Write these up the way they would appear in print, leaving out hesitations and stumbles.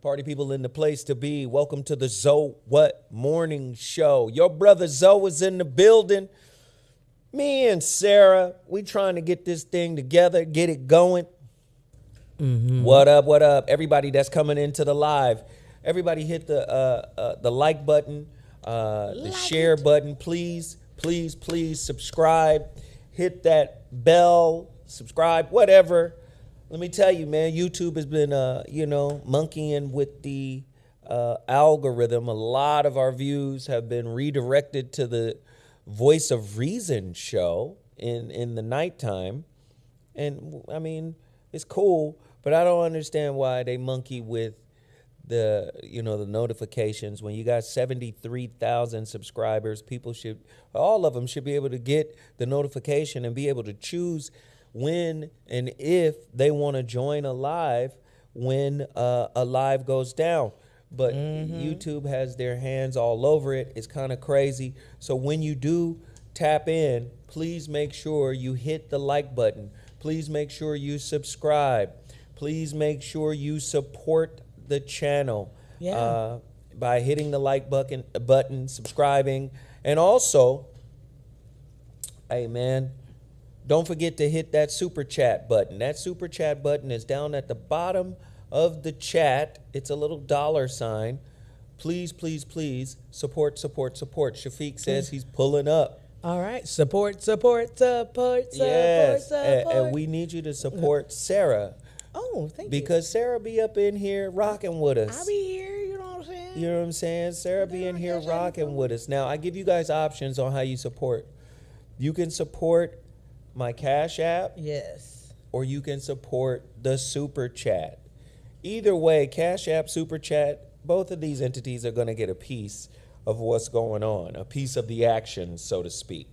Party people in the place to be. Welcome to the ZoWhat morning show. Your brother Zo is in the building. Me and Sarah, we trying to get this thing together, get it going. What up, what up? Everybody that's coming into the live. Everybody hit the like button, the share button. Please, please, please subscribe. Hit that bell, subscribe, whatever. Let me tell you, man, YouTube has been, monkeying with the algorithm. A lot of our views have been redirected to the Voice of Reason show in the nighttime. And, I mean, it's cool, but I don't understand why they monkey with the notifications. When you got 73,000 subscribers, all of them should be able to get the notification and be able to choose when and if they want to join a live when a live goes down. But YouTube has their hands all over it. It's kind of crazy. So when you do tap in, please make sure you hit the like button. Please make sure you subscribe. Please make sure you support the channel by hitting the like button, subscribing. And also, hey, man, don't forget to hit that super chat button. That super chat button is down at the bottom of the chat. It's a little $sign. Please, please, please support, support, support. Shafiq says he's pulling up. All right. Support, support, support, Yes. support. And we need you to support Sarah. Oh, thank you. Because Sarah be up in here rocking with us. I'll be here, you know what I'm saying? You know what I'm saying? Sarah be in here rocking with us. Now, I give you guys options on how you support. You can support my Cash App. Yes. Or you can support the Super Chat. Either way, Cash App, Super Chat, both of these entities are going to get a piece of what's going on, a piece of the action, so to speak.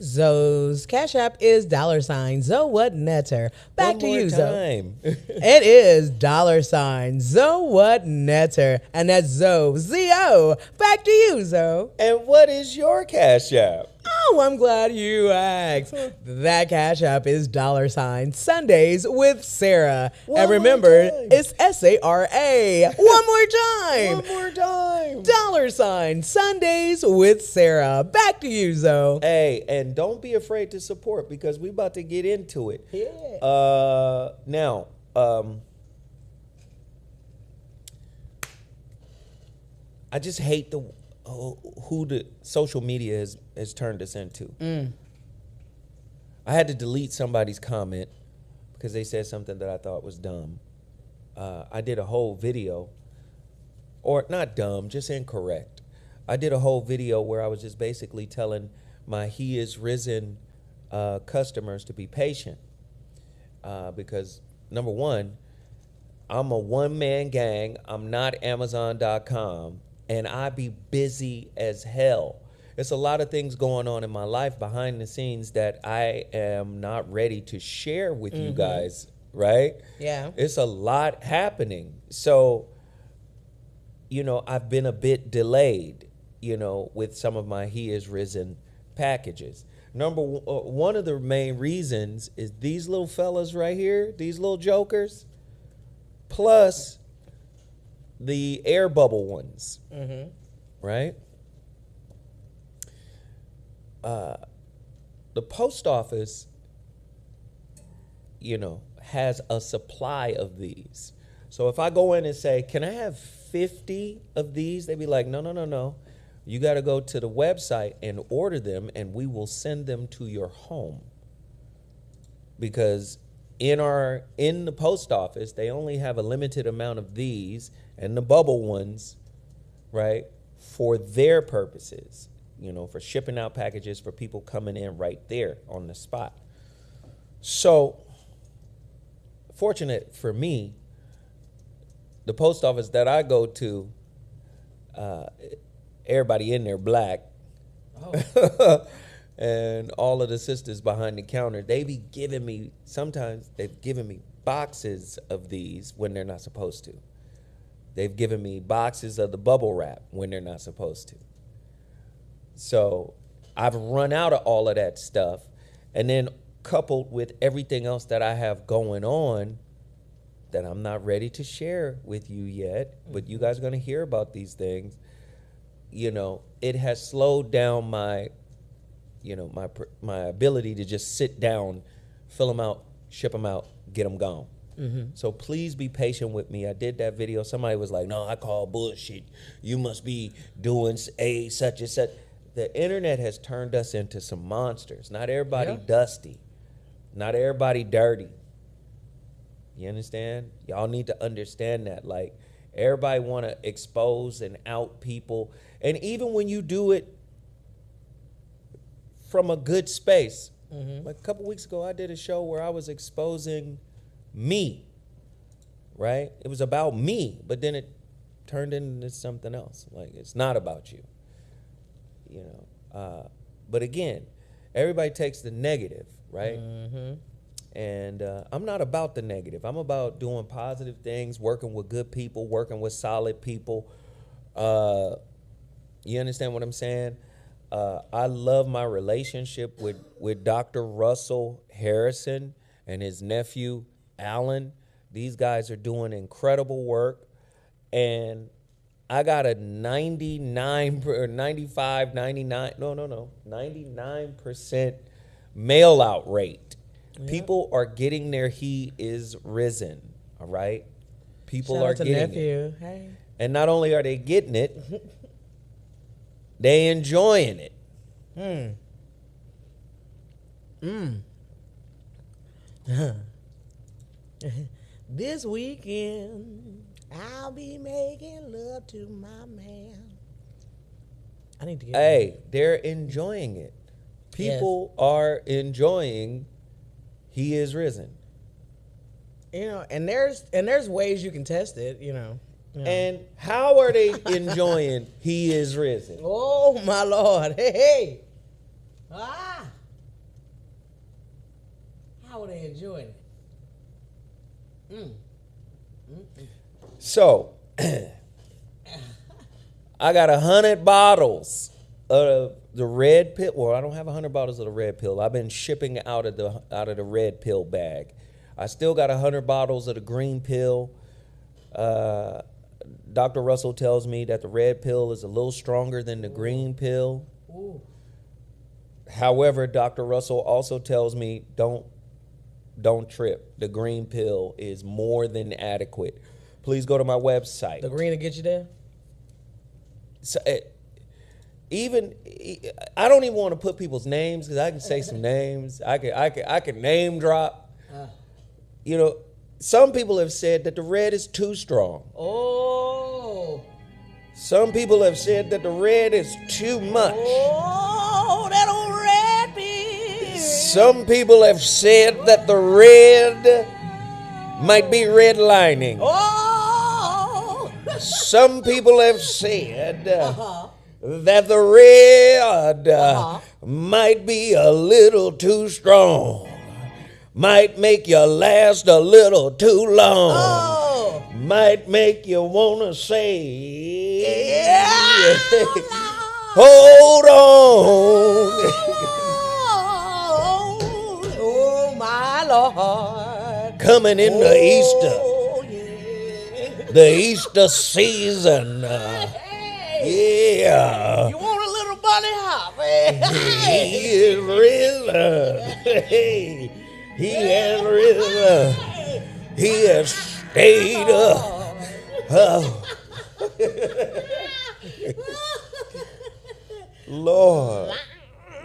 Zo's Cash App is $ZoWhat Netter. Back to you, Zo. Time. It is $ZoWhat Netter. And that's Zo, Z-O. Back to you, Zo. And what is your Cash App? Oh, I'm glad you asked. That Cash App is $Sundays with Sarah. One and more remember, time. it's S-A-R-A. One more time. One more time. $Sundays with Sarah. Back to you, Zo. Hey, and don't be afraid to support because we about to get into it. Yeah. Now, I just hate who the social media has turned us into. I had to delete somebody's comment because they said something that I thought was dumb. I did a whole video, or not dumb, just incorrect. I did a whole video where I was just basically telling my He Is Risen customers to be patient because, number one, I'm a one-man gang. I'm not Amazon.com. And I be busy as hell. There's a lot of things going on in my life behind the scenes that I am not ready to share with you guys, right? Yeah. It's a lot happening. So, I've been a bit delayed, with some of my He Is Risen packages. One of the main reasons is these little fellas right here, these little jokers, plus the air bubble ones, right? The post office, has a supply of these. So if I go in and say, can I have 50 of these? They'd be like, no. You got to go to the website and order them, and we will send them to your home. Because in the post office, they only have a limited amount of these and the bubble ones, right, for their purposes, for shipping out packages for people coming in right there on the spot. So, fortunate for me, the post office that I go to, everybody in there black. Oh. And all of the sisters behind the counter, sometimes they've given me boxes of these when they're not supposed to. They've given me boxes of the bubble wrap when they're not supposed to. So I've run out of all of that stuff. And then coupled with everything else that I have going on, that I'm not ready to share with you yet, but you guys are going to hear about these things. You know, it has slowed down my ability to just sit down, fill them out, ship them out, get them gone. So please be patient with me. I did that video. Somebody was like, no, I call bullshit. You must be doing such and such. The internet has turned us into some monsters. Not everybody dusty. Not everybody dirty. You understand? Y'all need to understand that. Like, everybody want to expose and out people. And even when you do it from a good space. Like a couple weeks ago, I did a show where I was exposing me, right? It was about me, but then it turned into something else. Like, it's not about you, you know. But again, everybody takes the negative, right? And I'm not about the negative. I'm about doing positive things, working with good people, working with solid people. You understand what I'm saying? I love my relationship with Dr. Russell Harrison and his nephew, Alan. These guys are doing incredible work. And I got a 99% mail out rate. People are getting their He Is Risen, all right? People Shout are out to getting nephew. it. Hey. And not only are they getting it, they enjoying it. This weekend, I'll be making love to my man. I need to get Hey, they're enjoying it. People are enjoying He Is Risen. You know, and there's ways you can test it, you know. And how are they enjoying He Is Risen? Oh my Lord. Hey. Ah. How are they enjoying it? So, I got 100 bottles of the red pill. Well, I don't have 100 bottles of the red pill. I've been shipping out of the red pill bag. I still got 100 bottles of the green pill. Dr. Russell tells me that the red pill is a little stronger than the green pill. However, Dr. Russell also tells me don't trip. The green pill is more than adequate. Please go to my website. The green to get you there? So, I don't even want to put people's names because I can say some names. I can name drop. You know, some people have said that the red is too strong. Oh. Some people have said that the red is too much. Oh, that old red pill. Some people have said that the red might be redlining. Oh. Some people have said that the red might be a little too strong. Might make you last a little too long. Oh. Might make you want to say, Hold on. Oh, my Lord. Coming in the Easter. Yeah. The Easter season. Yeah. You want a little bunny hop? Hey. He is risen. Hey. He has risen. He has stayed up. Lord.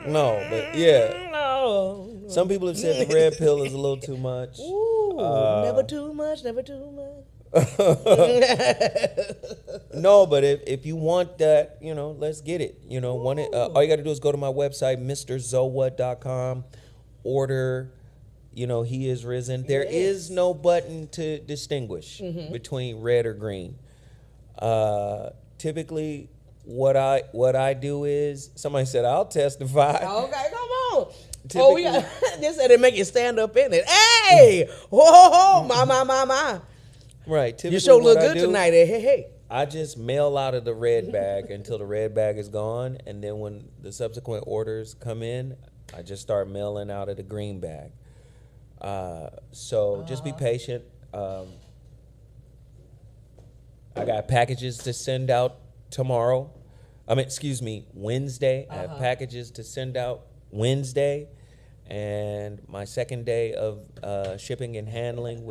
No, but yeah. No. Some people have said the red pill is a little too much. Ooh, never too much, never too much. No, but if you want that, you know, let's get it. You know, all you got to do is go to my website, MrZoWhat.com, order. You know, He Is Risen. There is no button to distinguish between red or green. Typically, what I do is, somebody said, I'll testify. Okay, come on. We got, they said they make you stand up in it. Hey! Whoa, my. Right. You sure look good tonight. Hey. I just mail out of the red bag until the red bag is gone. And then when the subsequent orders come in, I just start mailing out of the green bag. So just be patient. I got packages to send out tomorrow. Wednesday. I have packages to send out Wednesday. And my second day of shipping and handling,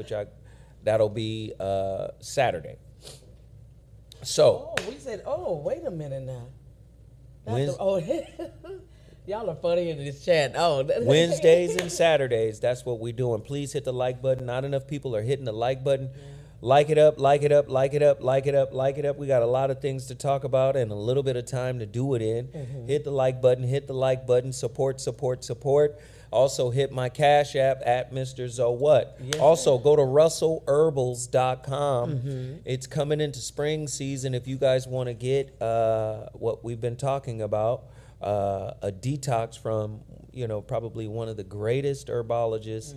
that'll be Saturday. So. Oh, we said, wait a minute now. Y'all are funny in this chat. Wednesdays and Saturdays, that's what we're doing. Please hit the like button. Not enough people are hitting the like button. Like it up, like it up, like it up, like it up, like it up. We got a lot of things to talk about and a little bit of time to do it in. Hit the like button, support, support, support. Also hit my Cash App at Mr. ZoWhat. Yes, also go to russellherbals.com. It's coming into spring season. If you guys want to get what we've been talking about, a detox from, probably one of the greatest herbologists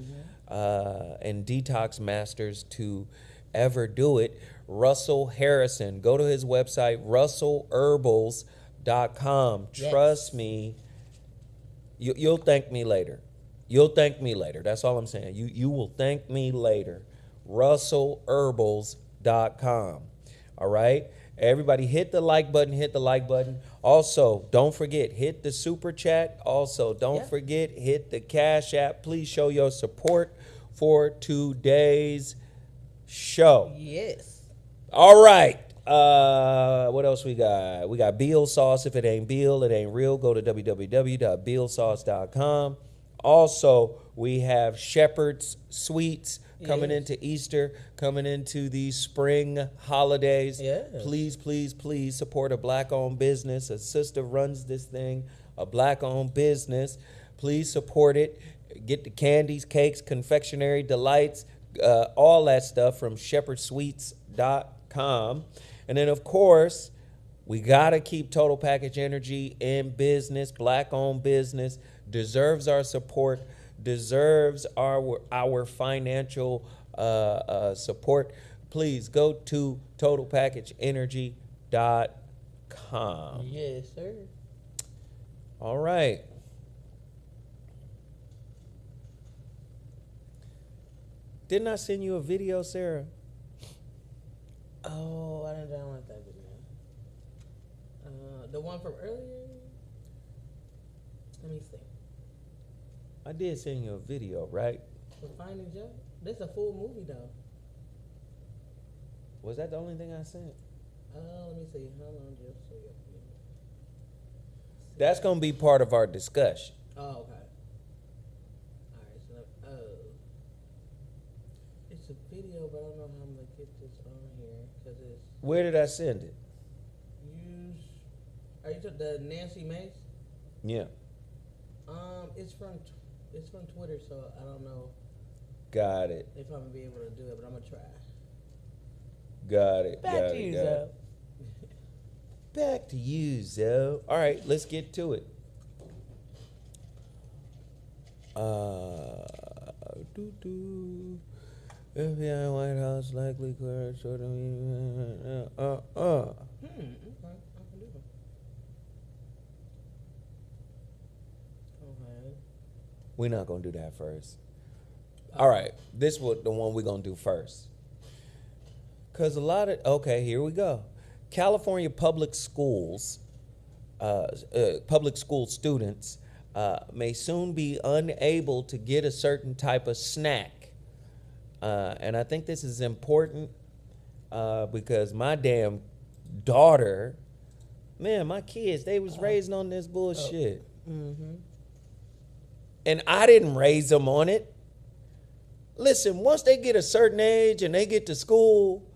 and detox masters to ever do it, Russell Harrison. Go to his website, russellherbals.com. Yes. Trust me, you'll thank me later. You'll thank me later. That's all I'm saying. You will thank me later. russellherbals.com. All right? Everybody hit the like button, Also, don't forget, hit the super chat. Also, don't forget, hit the Cash App. Please show your support for today's show. Yes. All right. What else we got? We got Beal sauce. If it ain't Beal, it ain't real. Go to www.bealsauce.com. Also, we have Shepherd's Sweets coming into Easter, coming into these spring holidays. Yes. Please, please, please support a black-owned business. A sister runs this thing, a black-owned business. Please support it. Get the candies, cakes, confectionery delights, all that stuff from shepherdsweets.com. And then, of course, we got to keep Total Package Energy in business, black-owned business, deserves our support, deserves our financial support. Please go to totalpackageenergy.com. Yes, sir. All right. Didn't I send you a video, Sarah? Oh, I didn't download that video. The one from earlier? Let me see. I did send you a video, right? For Finding Joe? This is a full movie, though. Was that the only thing I sent? Let me see. How long just so you That's going to be part of our discussion. Oh, okay. All right. So, it's a video, but I don't know how I'm going to get this on here. Cause it's. Where did I send it? Are you talking the Nancy Mace? Yeah. It's from Twitter, so I don't know. Got it. If I'm gonna be able to do it, but I'm gonna try. Got it. Back to you, Zoe. Back to you, Zoe. All right, let's get to it. FBI White House likely clear short of Okay. We're not going to do that first. All right. This is the one we're going to do first. Because here we go. California public schools, public school students may soon be unable to get a certain type of snack. And I think this is important because my damn daughter, my kids, they was raised on this bullshit. And I didn't raise them on it. Listen, once they get a certain age and they get to school,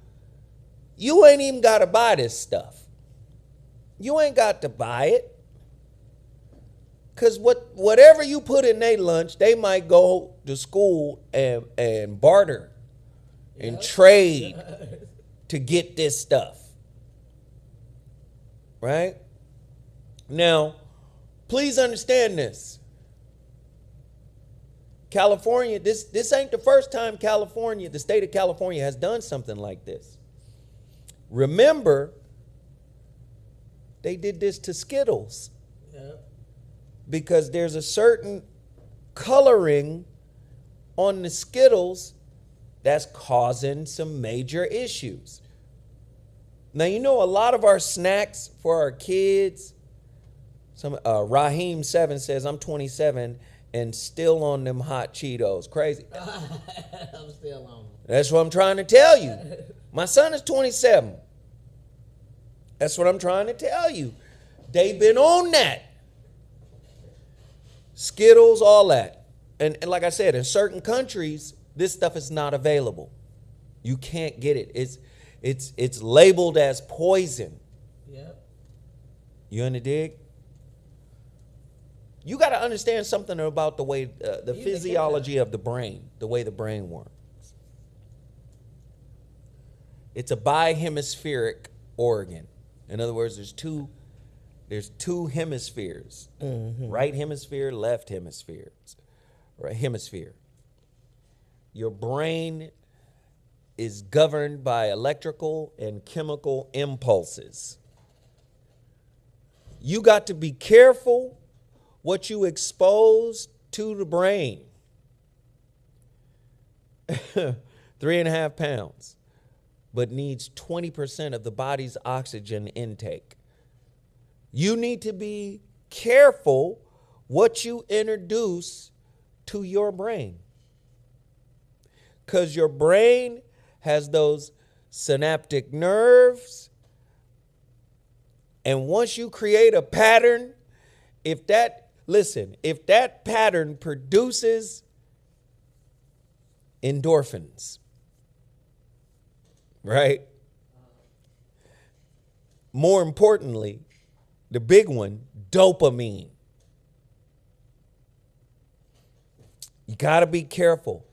you ain't even got to buy this stuff. You ain't got to buy it. Because whatever you put in their lunch, they might go to school and barter and trade to get this stuff. Right? Now, please understand this. California, this ain't the first time the state of California has done something like this. Remember, they did this to Skittles. Because there's a certain coloring on the Skittles that's causing some major issues. Now, you know, a lot of our snacks for our kids, Raheem 7 says, I'm 27 and still on them hot Cheetos. Crazy. I'm still on them. That's what I'm trying to tell you. My son is 27. That's what I'm trying to tell you. They've been on that. Skittles, all that. And like I said, in certain countries, this stuff is not available. You can't get it. It's labeled as poison. Yep. You in the dig? You got to understand something about the way, the physiology of the brain, the way the brain works. It's a bihemispheric organ. In other words, there's two hemispheres, right hemisphere, left hemisphere, right hemisphere. Your brain is governed by electrical and chemical impulses. You got to be careful what you expose to the brain. 3.5 pounds, but needs 20% of the body's oxygen intake. You need to be careful what you introduce to your brain. Because your brain has those synaptic nerves. And once you create a pattern, if that pattern produces endorphins, right? More importantly, the big one, dopamine. You got to be careful.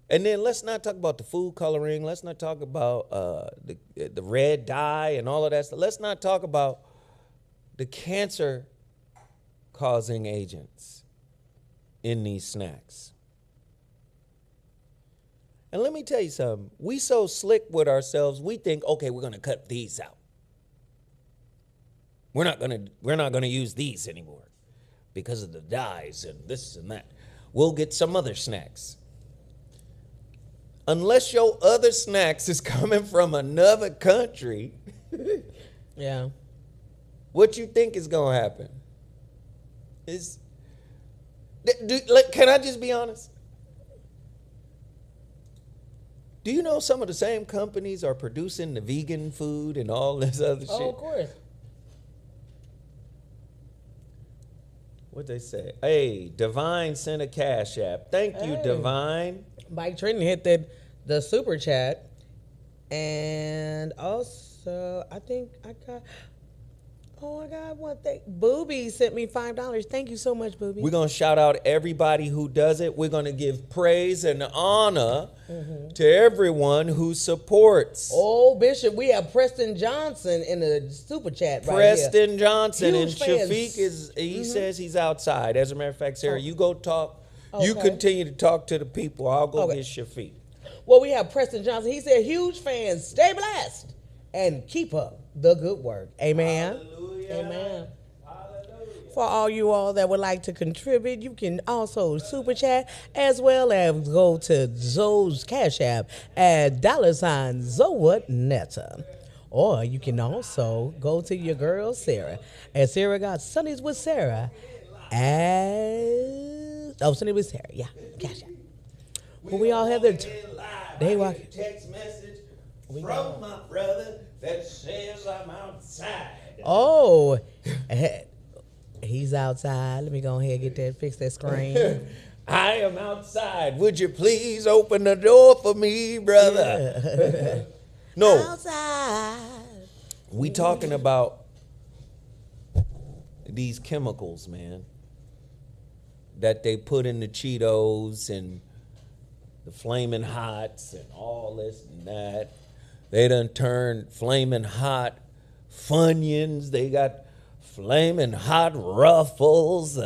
And then let's not talk about the food coloring. Let's not talk about the red dye and all of that stuff. Let's not talk about the cancer-causing agents in these snacks. And let me tell you something. We so slick with ourselves, we think, okay, we're going to cut these out. We're not going to use these anymore because of the dyes and this and that. We'll get some other snacks. Unless your other snacks is coming from another country, yeah. What you think is going to happen? Can I just be honest? Do you know some of the same companies are producing the vegan food and all this other shit? Oh, of course. What they say? Hey, Divine sent a cash app. Thank you, Divine. Mike Trenton hit the super chat. And also, I think I got one thing. Booby sent me $5. Thank you so much, Booby. We're going to shout out everybody who does it. We're going to give praise and honor to everyone who supports. Oh, Bishop, we have Preston Johnson in the super chat right here. Preston Johnson. Huge and fans. Shafiq says he's outside. As a matter of fact, Sarah, you go talk. Okay. You continue to talk to the people. I'll go Okay. get Shafiq. Well, we have Preston Johnson. He said, huge fans, stay blessed and keep up the good work. Amen. Hallelujah. Amen. Hallelujah. For all you all that would like to contribute, you can also super chat as well as go to Zoe's Cash App at $ZoWhat Netta. Or you can also go to your girl Sarah. And Sarah got Sundays with Sarah Sunday with Sarah, yeah, Cash App. Well, we all have their they walk. Text message from my brother that says I'm outside. Oh, he's outside. Let me go ahead and get that, fix that screen. I am outside. Would you please open the door for me, brother? No. Outside. We talking about these chemicals, man, that they put in the Cheetos and the Flamin' Hots and all this and that. They done turned Flamin' Hot Funyuns. They got Flamin' Hot Ruffles.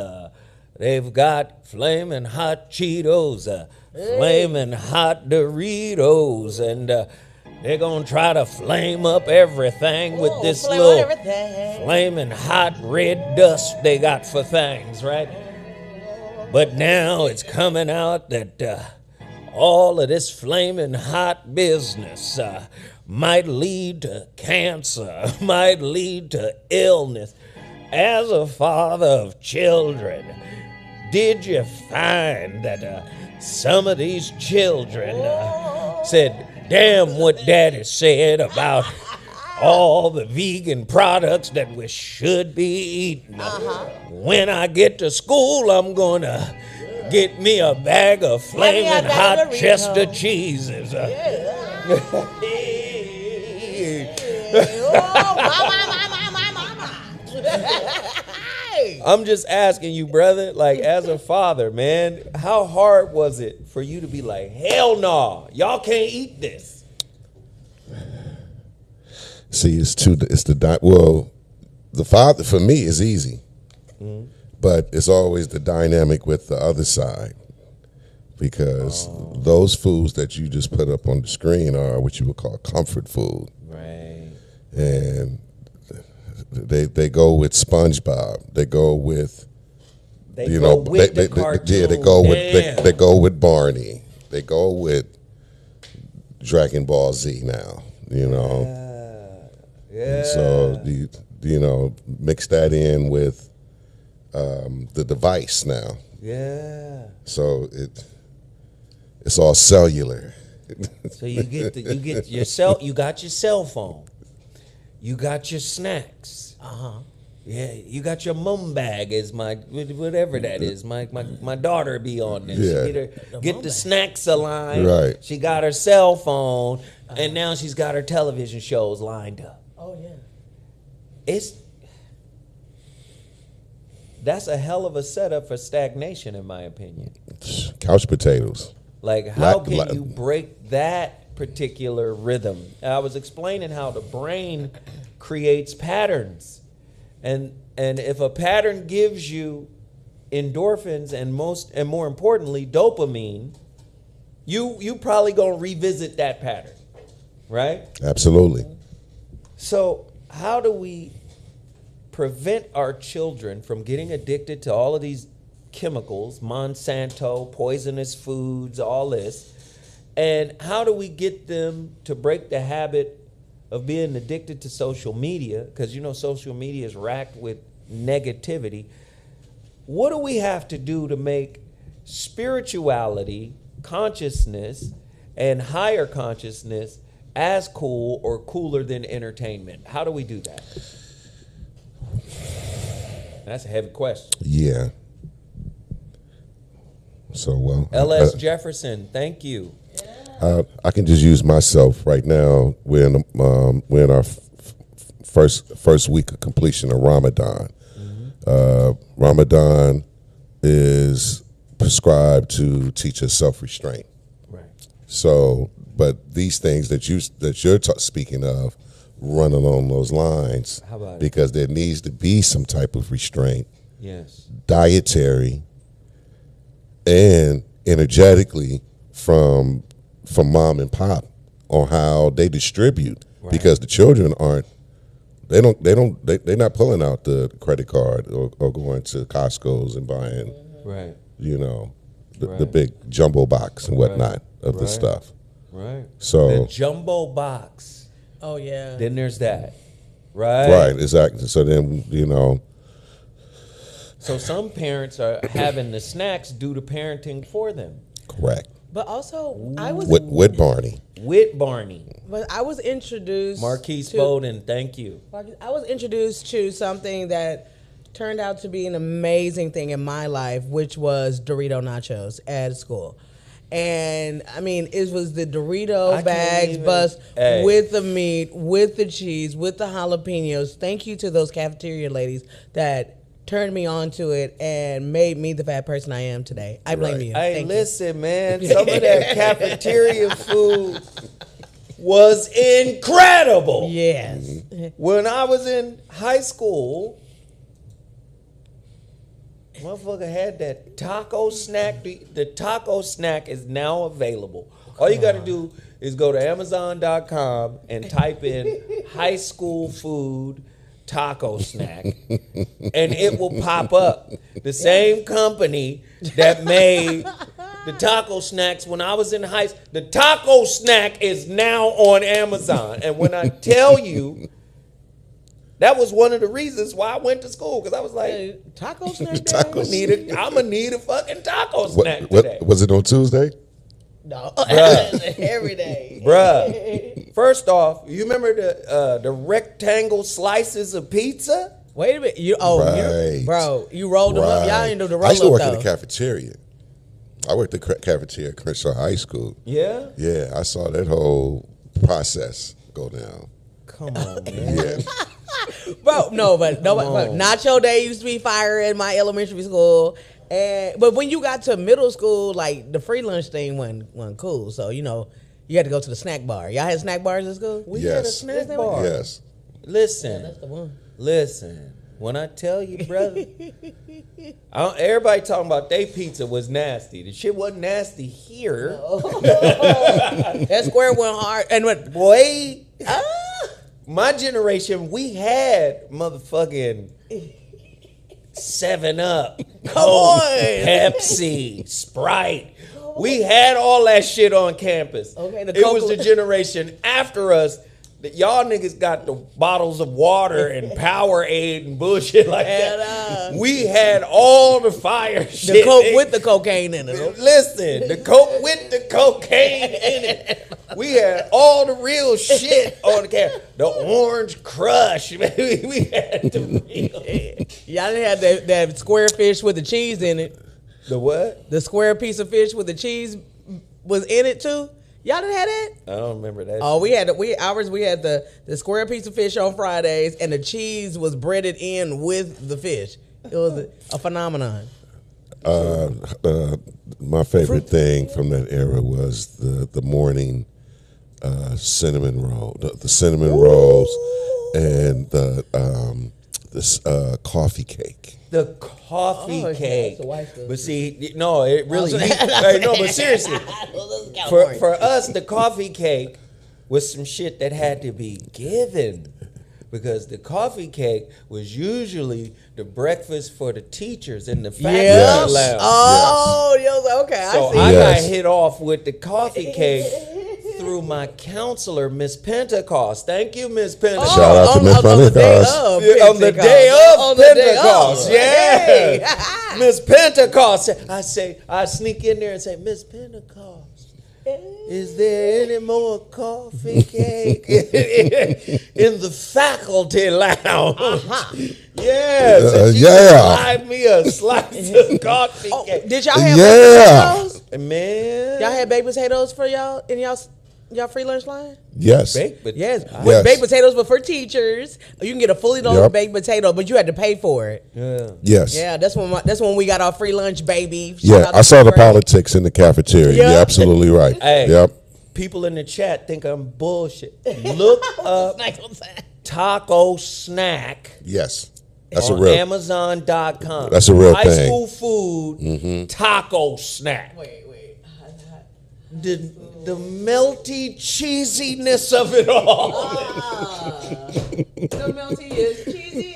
They've got Flamin' Hot Cheetos. Flamin' Hot Doritos. And they're going to try to flame up everything with this little Flamin' Hot red dust they got for things, right? But now it's coming out that all of this flaming hot business might lead to cancer, might lead to illness. As a father of children, did you find that some of these children said, damn what daddy said about all the vegan products that we should be eating. When I get to school, I'm going to get me a bag of flaming hot Chester cheeses. I'm just asking you, brother, like as a father, man, how hard was it for you to be like, hell no, y'all can't eat this? See, the father for me is easy, but it's always the dynamic with the other side, because those foods that you just put up on the screen are what you would call comfort food, right? And they go with SpongeBob, they go with they go with Barney, they go with Dragon Ball Z now, you know. Yeah. So mix that in with the device now. Yeah. So it's all cellular. So you get your cell phone. You got your snacks. Yeah, you got your mum bag as whatever that is. My daughter be on this. Yeah. She get the snacks aligned. Right. She got her cell phone, and now she's got her television shows lined up. Oh yeah. That's a hell of a setup for stagnation, in my opinion. Couch potatoes. Like, how can you break that particular rhythm? I was explaining how the brain creates patterns. And if a pattern gives you endorphins and more importantly, dopamine, you probably gonna revisit that pattern, right? Absolutely. So how do we prevent our children from getting addicted to all of these chemicals, Monsanto, poisonous foods, all this? And how do we get them to break the habit of being addicted to social media? Because social media is racked with negativity. What do we have to do to make spirituality, consciousness, and higher consciousness as cool or cooler than entertainment? How do we do that? That's a heavy question. Yeah. So, well. L.S. Jefferson, thank you. I can just use myself right now. We're in our first week of completion of Ramadan. Ramadan is prescribed to teach us self-restraint. Right. So, but these things that you're speaking of run along those lines. How about it? Because there needs to be some type of restraint. Yes. Dietary and energetically from mom and pop on how they distribute. Right. Because the children they're not pulling out the credit card or going to Costco's and buying right. The big jumbo box and whatnot of the stuff. Right. So the jumbo box. Oh yeah. Then there's that. Right. Right, exactly. So then, So some parents are having the snacks do the parenting for them. Correct. But also, I was with Barney. With Barney. But I was introduced. Marquise Bowden, thank you. I was introduced to something that turned out to be an amazing thing in my life, which was Dorito nachos at school. And I mean, it was the Dorito bags bust with the meat, with the cheese, with the jalapenos. Thank you to those cafeteria ladies that turned me on to it and made me the fat person I am today. I blame you. Hey, listen, man, some of that cafeteria food was incredible. Yes. When I was in high school, motherfucker had that taco snack. The taco snack is now available. All you got to do is go to Amazon.com and type in high school food taco snack, and it will pop up. The same company that made the taco snacks when I was in high school. The taco snack is now on Amazon. And when I tell you, that was one of the reasons why I went to school. Because I was like, taco snack. Taco I'm going to need a fucking taco snack today. Was it on Tuesday? No, Bruh. every day. Bruh. First off, you remember the rectangle slices of pizza? Wait a minute. You rolled them up. Y'all didn't do the roll I up used to work though. in the cafeteria. I worked at the cafeteria at Crenshaw High School. Yeah? Yeah, I saw that whole process go down. Come on, man. Yeah. Bro, but Nacho Day used to be fire in my elementary school. But when you got to middle school, like the free lunch thing wasn't cool. So, you had to go to the snack bar. Y'all had snack bars in school? We had a Yes. snack bar. Yes. Listen. That's the one. Listen, when I tell you, brother, everybody talking about they pizza was nasty. The shit wasn't nasty here. That square went hard. And what? Boy, my generation, we had motherfucking 7-Up, Coke, Pepsi, Sprite. We had all that shit on campus. Okay, it was the generation after us. Y'all niggas got the bottles of water and Powerade and bullshit like that. We had all the fire shit. The Coke with the cocaine in it. Listen, the Coke with the cocaine in it. We had all the real shit on the can. The Orange Crush. We had the real. Y'all didn't have that square fish with the cheese in it. The what? The square piece of fish with the cheese was in it too. Y'all didn't have that? I don't remember that. Oh, we had the square piece of fish on Fridays, and the cheese was breaded in with the fish. It was a phenomenon. My favorite thing from that era was the morning cinnamon roll, the cinnamon rolls, and this coffee cake. The coffee cake. that's a white stuff. But see, no, it really. But seriously, for us, the coffee cake was some shit that had to be given. Because the coffee cake was usually the breakfast for the teachers in the faculty lounge. Oh, yes. Okay. So I see. I got hit off with the coffee cake through my counselor, Miss Pentecost. Thank you, Miss Pentecost. Shout out to Miss Pentecost. On the day of Pentecost. Hey. Yeah. Miss Pentecost. I sneak in there and say, Miss Pentecost, is there any more coffee cake in the faculty lounge? Yes. Slide me a slice of coffee cake. Did y'all have baked potatoes? Man. Y'all had baked potatoes for y'all in y'all free lunch line? Yes. Yes. Baked potatoes were for teachers. You can get a fully loaded baked potato, but you had to pay for it. Yeah. Yes. Yeah, that's when we got our free lunch, baby. Yeah, I saw the politics in the cafeteria. Yep. You're absolutely right. Hey, yep. people in the chat think I'm bullshit. Look up taco snack. Yes. That's on a real Amazon.com. That's a real High thing. school food taco snack. Wait. The melty cheesiness of it all. The melty is cheesy.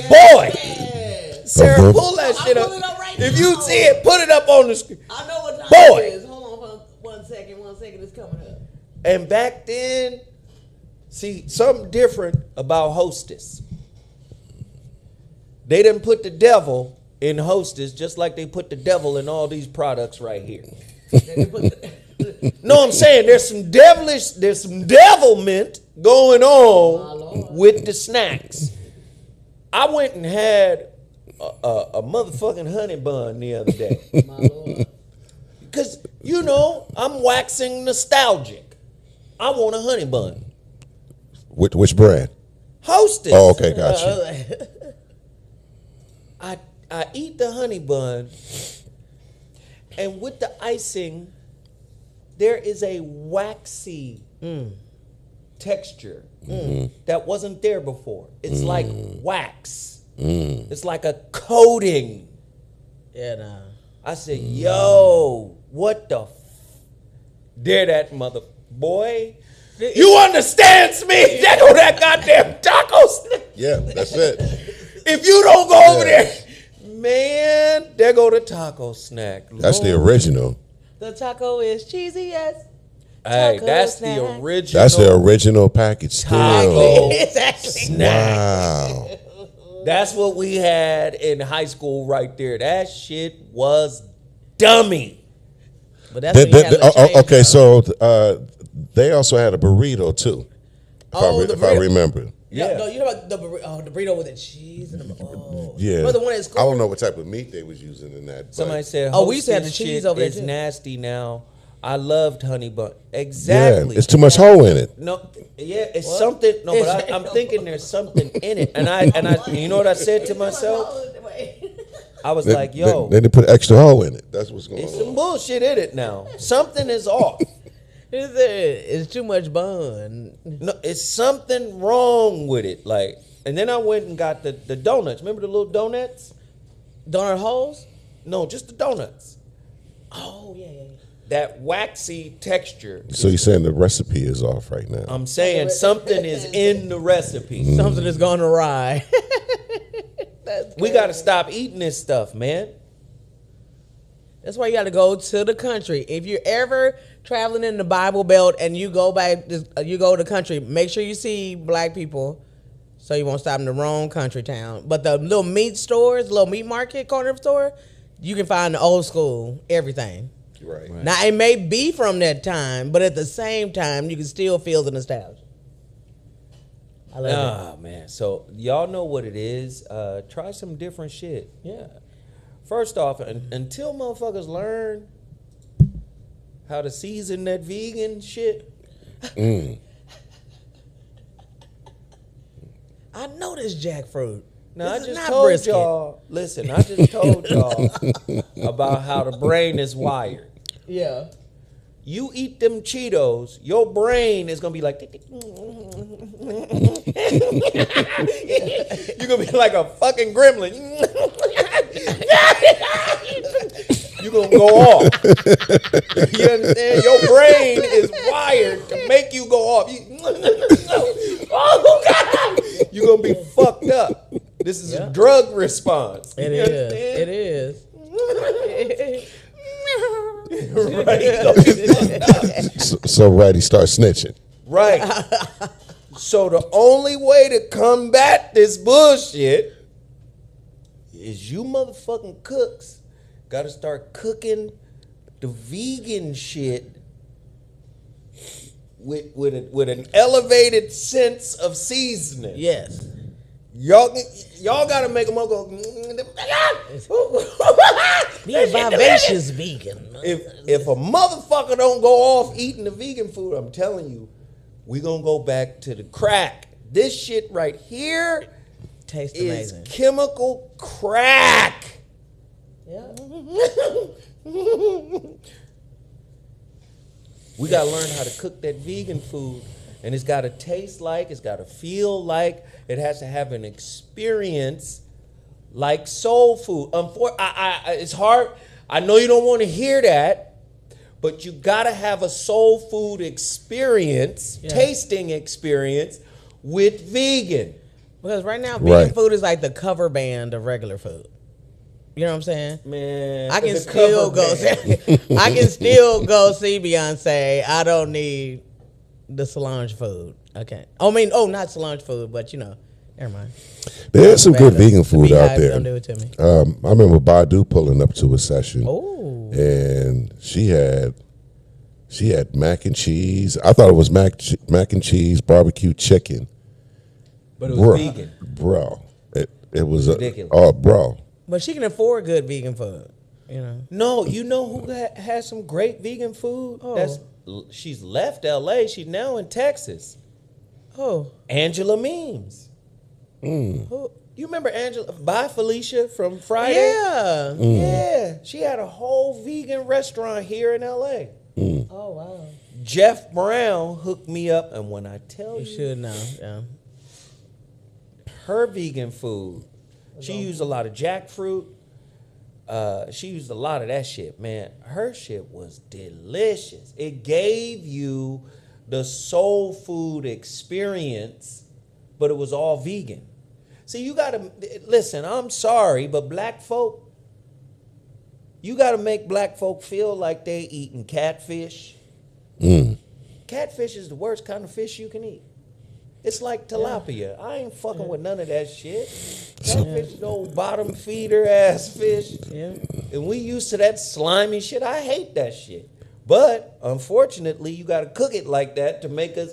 Boy! Yes. Sarah, pull that shit up. pull it up right If now. you see it, put it up on the screen. I know what time Boy! it is. Hold on for 1 second. 1 second, it's coming up. And back then, see, something different about Hostess. They didn't put the devil in Hostess just like they put the devil in all these products right here. No, I'm saying there's some devilment going on with the snacks. I went and had a motherfucking honey bun the other day. My Lord. Because, I'm waxing nostalgic. I want a honey bun. Which brand? Hostess. Oh, okay, gotcha. I eat the honey bun, and with the icing, there is a waxy texture that wasn't there before. It's like wax. It's like a coating. Yeah, nah. I said, yo, what the Dare that mother boy. You understands me? That go that goddamn tacos. Yeah, that's it. If you don't go over there, man, there go the taco snack. That's the original. The taco is cheesy, yes. Hey, Taco that's snack. the original. That's the original package Taco. still. Exactly. snack. Wow. That's what we had in high school right there. That shit was dummy. But that's when you had to change, Okay, though. so they also had a burrito too, if I remember. Yeah. No, you know about the burrito with the cheese and the Yeah. But the one that's I don't know what type of meat they was using in that. but- Somebody said, Oh, we used to have Hostess the cheese shit over there, is too. nasty now. I loved honey bun. yeah, Exactly. it's too much hole in it. No, yeah, it's something. No, but I'm thinking there's something in it, and I, you know what I said to myself? I was like, yo, They put extra hole in it. That's what's going it's on. some bullshit in it now. Something is off. It's too much bun. No, it's something wrong with it. Like, and then I went and got the donuts. Remember the little donuts? Donut holes? No, just the donuts. Oh, yeah. That waxy texture. So you're saying the recipe is off right now? I'm saying something is in the recipe. Something is going awry. We got to stop eating this stuff, man. That's why you got to go to the country. If you're ever traveling in the Bible Belt and you go you go to the country, make sure you see black people so you won't stop in the wrong country town. But the little meat stores, little meat market corner store, you can find the old school everything. Right. Now, it may be from that time, but at the same time, you can still feel the nostalgia. I love it. Ah, man. So y'all know what it is. Try some different shit. Yeah. First off, until motherfuckers learn how to season that vegan shit. I know this jackfruit. Now, I This is just not told brisket. y'all, listen, I just told y'all about how the brain is wired. Yeah. You eat them Cheetos, your brain is gonna be like, you're gonna be like a fucking gremlin. You're gonna go off. You understand? Your brain is wired to make you go off. Oh God! You're gonna be fucked up. This is a drug response. It You is. understand? It is. Right. So Ratty starts snitching. Right. So the only way to combat this bullshit is you motherfucking cooks got to start cooking the vegan shit with an elevated sense of seasoning. Yes. Y'all gotta make them all go. Be a vivacious vegan. If a motherfucker don't go off eating the vegan food, I'm telling you, we gonna go back to the crack. This shit right here Tastes is amazing. chemical crack. Yeah. We gotta learn how to cook that vegan food, and it's gotta taste like, it's gotta feel like, it has to have an experience like soul food. It's hard. I know you don't want to hear that, but you gotta have a soul food experience, tasting experience with vegan. Because right now, Right. vegan food is like the cover band of regular food. You know what I'm saying? Man, I can the still cover go. band. I can still go see Beyonce. I don't need the Solange food. Okay. Not Solange food, but never mind. There's some good vegan The food out Beehive there. Don't do it to me. I remember Badu pulling up to a session, Oh. and she had mac and cheese. I thought it was mac and cheese, barbecue chicken. But it was vegan. Bro. It was ridiculous. Bro. But she can afford good vegan food. No, you know who has some great vegan food? Oh. She's left LA. She's now in Texas. Oh. Angela Memes. Who? You remember Angela? Bye, Felicia from Friday. Yeah. Yeah, she had a whole vegan restaurant here in LA. Oh wow. Jeff Brown hooked me up, and when I tell You you, should know. Yeah. her vegan food, she used a lot of jackfruit. She used a lot of that shit, man. Her shit was delicious. It gave you the soul food experience, but it was all vegan. See, you gotta listen. I'm sorry, but black folk, You got to make black folk feel like they eating catfish. Catfish is the worst kind of fish you can eat. It's like tilapia. I ain't fucking with none of that shit. Catfish is old bottom feeder ass fish. Yeah. And we used to that slimy shit. I hate that shit. But unfortunately, you got to cook it like that to make us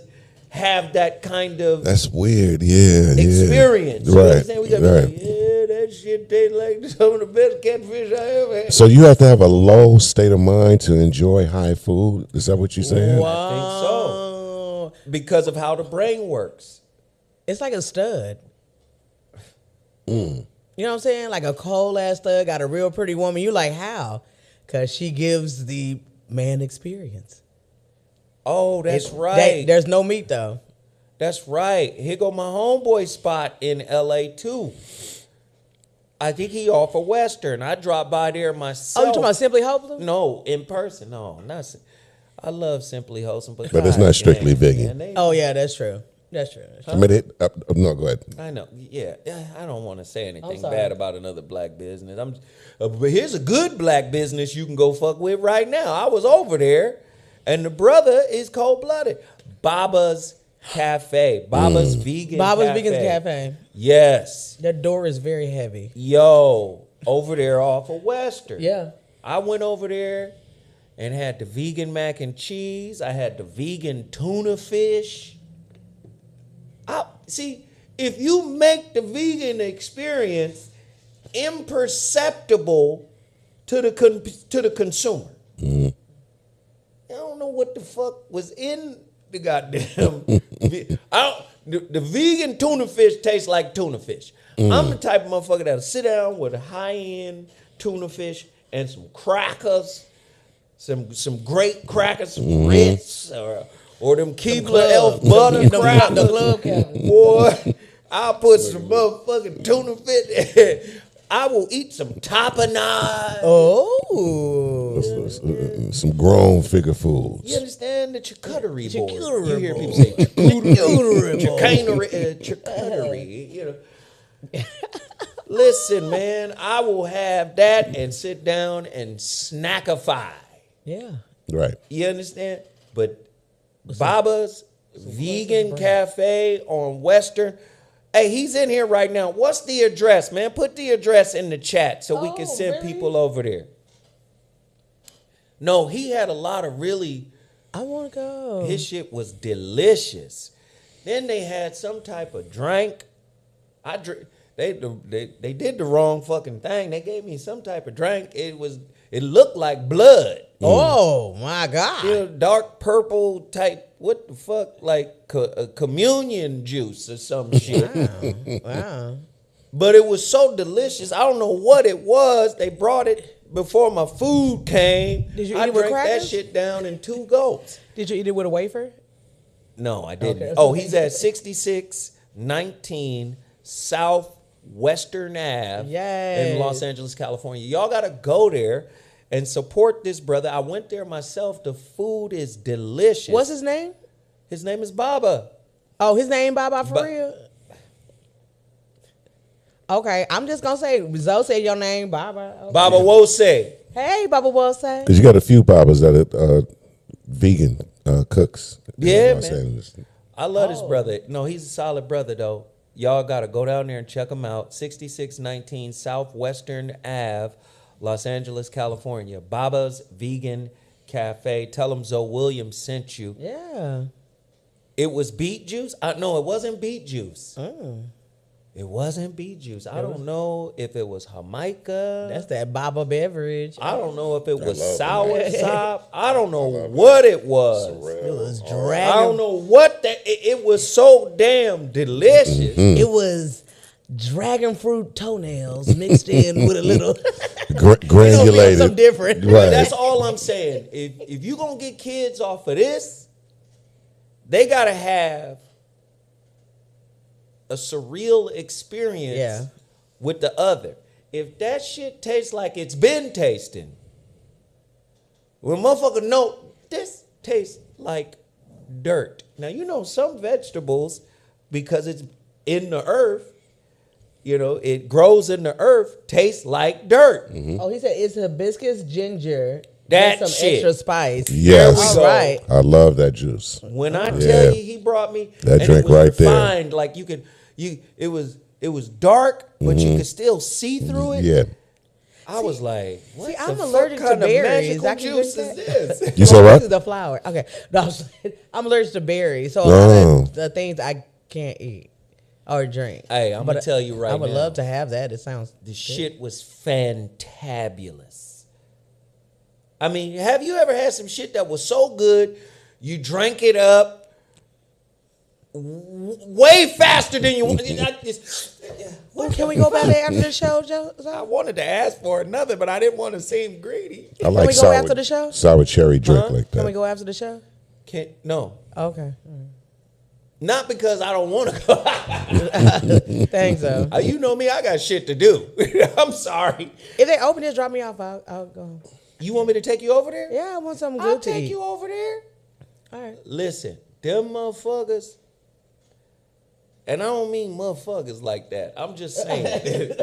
have that kind of That's weird. Yeah. experience. You know what I'm saying? We got to Right. be like, yeah, that shit tastes like some of the best catfish I ever had. So you have to have a low state of mind to enjoy high food. Is that what you're saying? Wow. I think so. Because of how the brain works. It's like a stud. You know what I'm saying? Like a cold ass stud got a real pretty woman. You like, how? Because she gives the man experience. Oh, that's right. There's no meat though. That's right. Here go my homeboy spot in LA too. I think he off of Western. I dropped by there myself. Oh, you talking about Simply Hopeless? No, in person. No, not. I love Simply Wholesome, but But it's not strictly vegan. man, Oh yeah, that's true. That's true. I mean, no, go ahead. I know. Yeah, I don't want to say anything sorry. bad about another black business. But here's a good black business you can go fuck with right now. I was over there, and the brother is cold blooded. Baba's Cafe, Baba's Vegan. Baba's Cafe. Vegan Cafe. Yes, That door is very heavy. yo, over there off of Western. Yeah. I went over there and had the vegan mac and cheese. I had the vegan tuna fish. See, if you make the vegan experience imperceptible to the consumer, I don't know what the fuck was in the goddamn. The vegan tuna fish tastes like tuna fish. I'm the type of motherfucker that'll sit down with a high-end tuna fish and some crackers, some great crackers, some Ritz, or them Keebler Elf butter crackers. The club cabin. Boy, I'll put some motherfucking tuna fish. I will eat some tapenade. Oh. Some grown figure foods. You understand the charcuterie board? Charcuterie You hear board. people say Charcuterie charcuterie. You know. Listen, man, I will have that and sit down and snackify. Yeah. Right. You understand? But Baba's Vegan Cafe on Western. Hey, he's in here right now. What's the address, man? Put the address in the chat so we can send really? people over there. No, he had a lot of really. I want to go. His shit was delicious. Then they had some type of drink. They did the wrong fucking thing. They gave me some type of drink. It looked like blood. Oh my God. You know, dark purple type. What the fuck? Like communion juice or some shit. Wow. But it was so delicious. I don't know what it was. They brought it before my food came. Did you eat I it with drank that crackers? shit down in 2 gulps. Did you eat it with a wafer? No, I didn't. Okay. Oh, he's at 6619 South Western Ave Yes. in Los Angeles, California. Y'all got to go there and support this brother. I went there myself. The food is delicious. What's his name? His name is Baba. Oh, his name Baba for Ba- real? Okay, I'm just going to say, Zoe said your name, Baba. Okay. Baba Wose. Hey, Baba Wose. Because you got a few Babas that are vegan cooks. Yeah, Los man. Angeles. I love this brother. No, he's a solid brother, though. Y'all got to go down there and check him out. 6619 Southwestern Ave, Los Angeles, California. Baba's Vegan Cafe. Tell him Zoe Williams sent you. Yeah. It was beet juice? No, it wasn't beet juice. It wasn't beet juice. I don't know if it was Jamaica. That's that Baba beverage. I don't know if it was love sour sop. I don't know what it was. It was I dragon. don't know what that. It was so damn delicious. It was dragon fruit toenails mixed in with a little Granulated. something different. Right. That's all I'm saying. If you gonna get kids off of this, they gotta have a surreal experience Yeah. with the other. If that shit tastes like it's been tasting, well, motherfucker, know this tastes like dirt. Now you know some vegetables, because it's in the earth, You know, it grows in the earth, tastes like dirt. Oh, he said it's hibiscus ginger. That with some shit. extra spice. Yes. There we All go. right. I love that juice. When I Yeah. tell you, he brought me That and drink it was right there. refined, like it was dark, but you could still see through it. Yeah. I was like, what See, the I'm fuck allergic to kind of berries. magical I can juice drink is this? You said Well, what? This is the flower. Okay. No, I'm allergic to berries, so a Oh. lot of the things I can't eat or drink. Hey, I'm gonna tell you right I would now. love to have that. It sounds The good. shit was fantabulous. I mean, have you ever had some shit that was so good, you drank it up way faster than you wanted? Well, can we go back there after the show, Joe? I wanted to ask for another, but I didn't want to seem greedy. I like we go sour, after the show? sour cherry drink like Can we that. go after the show? No, Okay. not because I don't want to go. Thanks, though. You know me, I got shit to do. I'm sorry. If they open this, drop me off. I'll go. You want me to take you over there? Yeah, I want something good I'll to take eat. you over there. All right. Listen, them motherfuckers, and I don't mean motherfuckers like that. I'm just saying,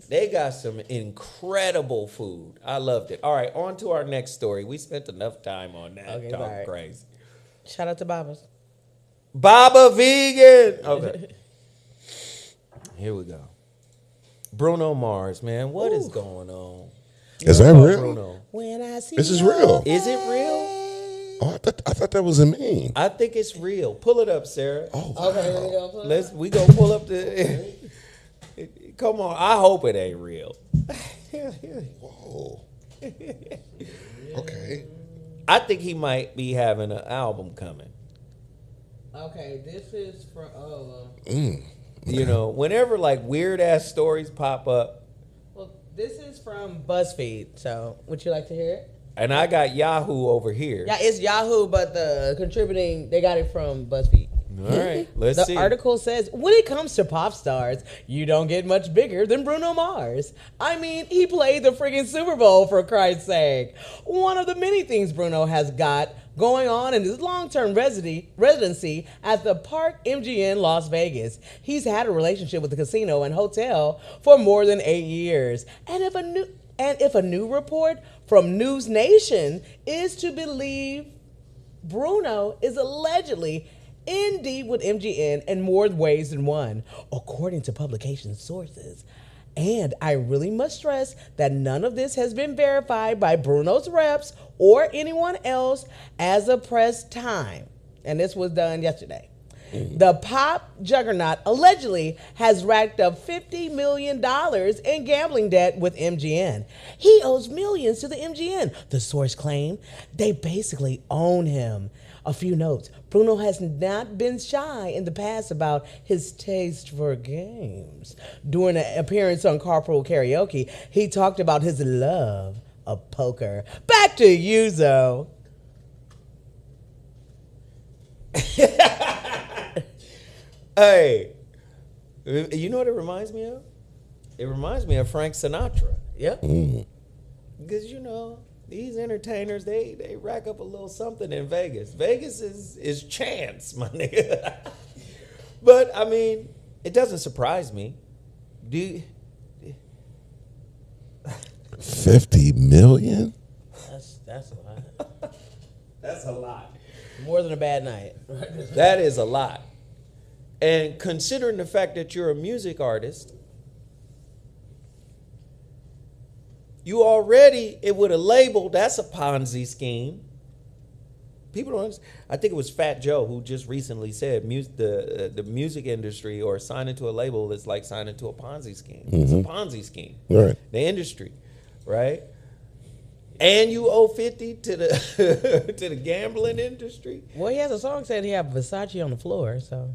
they got some incredible food. I loved it. All right, on to our next story. We spent enough time on that. Okay, Talking sorry. crazy. Shout out to Baba's. Baba Vegan. Okay. Here we go. Bruno Mars, man. What is going on? Is that real? Bruno. When I see This is your real. Is it real? Oh, I thought that was a meme. I think it's real. Pull it up, Sarah. Oh, Okay, here we go. We gonna pull up the. Come on, I hope it ain't real. whoa. Okay. I think he might be having an album coming. Okay, this is for You know, whenever like weird ass stories pop up, well, this is from BuzzFeed. So, would you like to hear it? and I got Yahoo over here. Yeah, it's Yahoo, but the contributing they got it from BuzzFeed. All right, let's The see. article says, when it comes to pop stars, you don't get much bigger than Bruno Mars. I mean, he played the friggin' Super Bowl, for Christ's sake. One of the many things Bruno has got going on in his long-term residency at the Park MGM Las Vegas. He's had a relationship with the casino and hotel for more than 8 years. And if a new report from News Nation is to believe, Bruno is allegedly in deep with MGM in more ways than one, according to publication sources. And I really must stress that none of this has been verified by Bruno's reps or anyone else as of press time. And this was done yesterday. The pop juggernaut allegedly has racked up $50 million in gambling debt with MGM. He owes millions to the MGM, the source claimed. They basically own him. A few notes. Bruno has not been shy in the past about his taste for games. During an appearance on Carpool Karaoke, he talked about his love of poker. Back to you, Zoe. Hey, you know what it reminds me of? It reminds me of Frank Sinatra. Yep. Because, you know, these entertainers, they rack up a little something in Vegas. Vegas is chance, my nigga. But, I mean, it doesn't surprise me. 50 million? That's a lot. That's a lot. More than a bad night. That is a lot. And considering the fact that you're a music artist, you already, it with a label, that's a Ponzi scheme. People don't understand. I think it was Fat Joe who just recently said the music industry or signing to a label is like signing to a Ponzi scheme. It's a Ponzi scheme. Right. The industry, right? And you owe 50 to the to the gambling industry. Well, he has a song saying he had Versace on the floor, so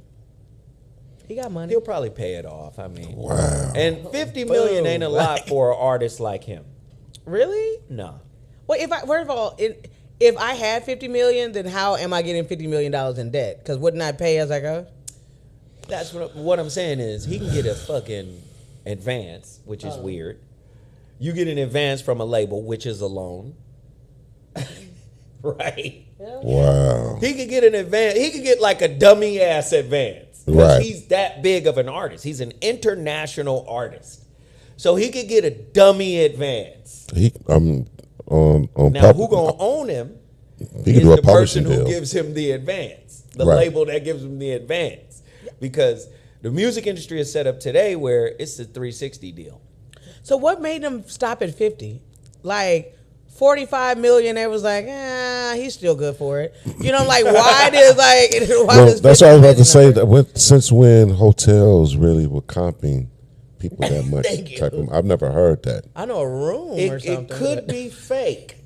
he got money. He'll probably pay it off. I mean, Wow. and 50 million ain't a lot for an artist like him. Really? No. Well, first of all, if I had $50 million, then how am I getting $50 million in debt? Because wouldn't I pay as I go? That's what I'm saying is he can get a fucking advance, which is weird. You get an advance from a label, which is a loan. Right? Wow. He could get an advance. He could get like a dummy ass advance. Because Right. he's that big of an artist. He's an international artist. So he could get a dummy advance. He on Now, who gonna own him he is can do a the publishing person who deal. gives him the advance, the Right. label that gives him the advance. Because the music industry is set up today where it's a 360 deal. So what made them stop at 50? Like 45 million, they was like, he's still good for it. You know, like why does Well, that's what I was about to say. number? That since when hotels really were comping people that much? Thank you. Type of, I've never heard that. I know a room or It something. could be fake.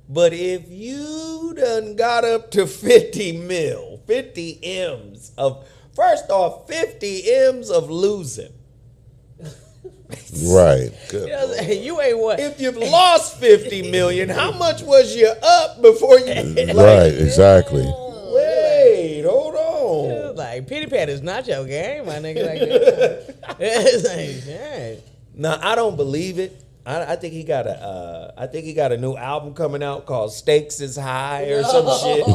But if you done got up to 50 mil, 50 M's of, first off, 50 M's of losing. Right. You Good. know what I'm saying? You ain't what? If you've lost 50 million, how much was you up before you? Right. Exactly. Wait, hold on. Like pity pat is not your game, my nigga. Like that. It's like, shit. No, I don't believe it. I think he got a new album coming out called Stakes is High or some shit.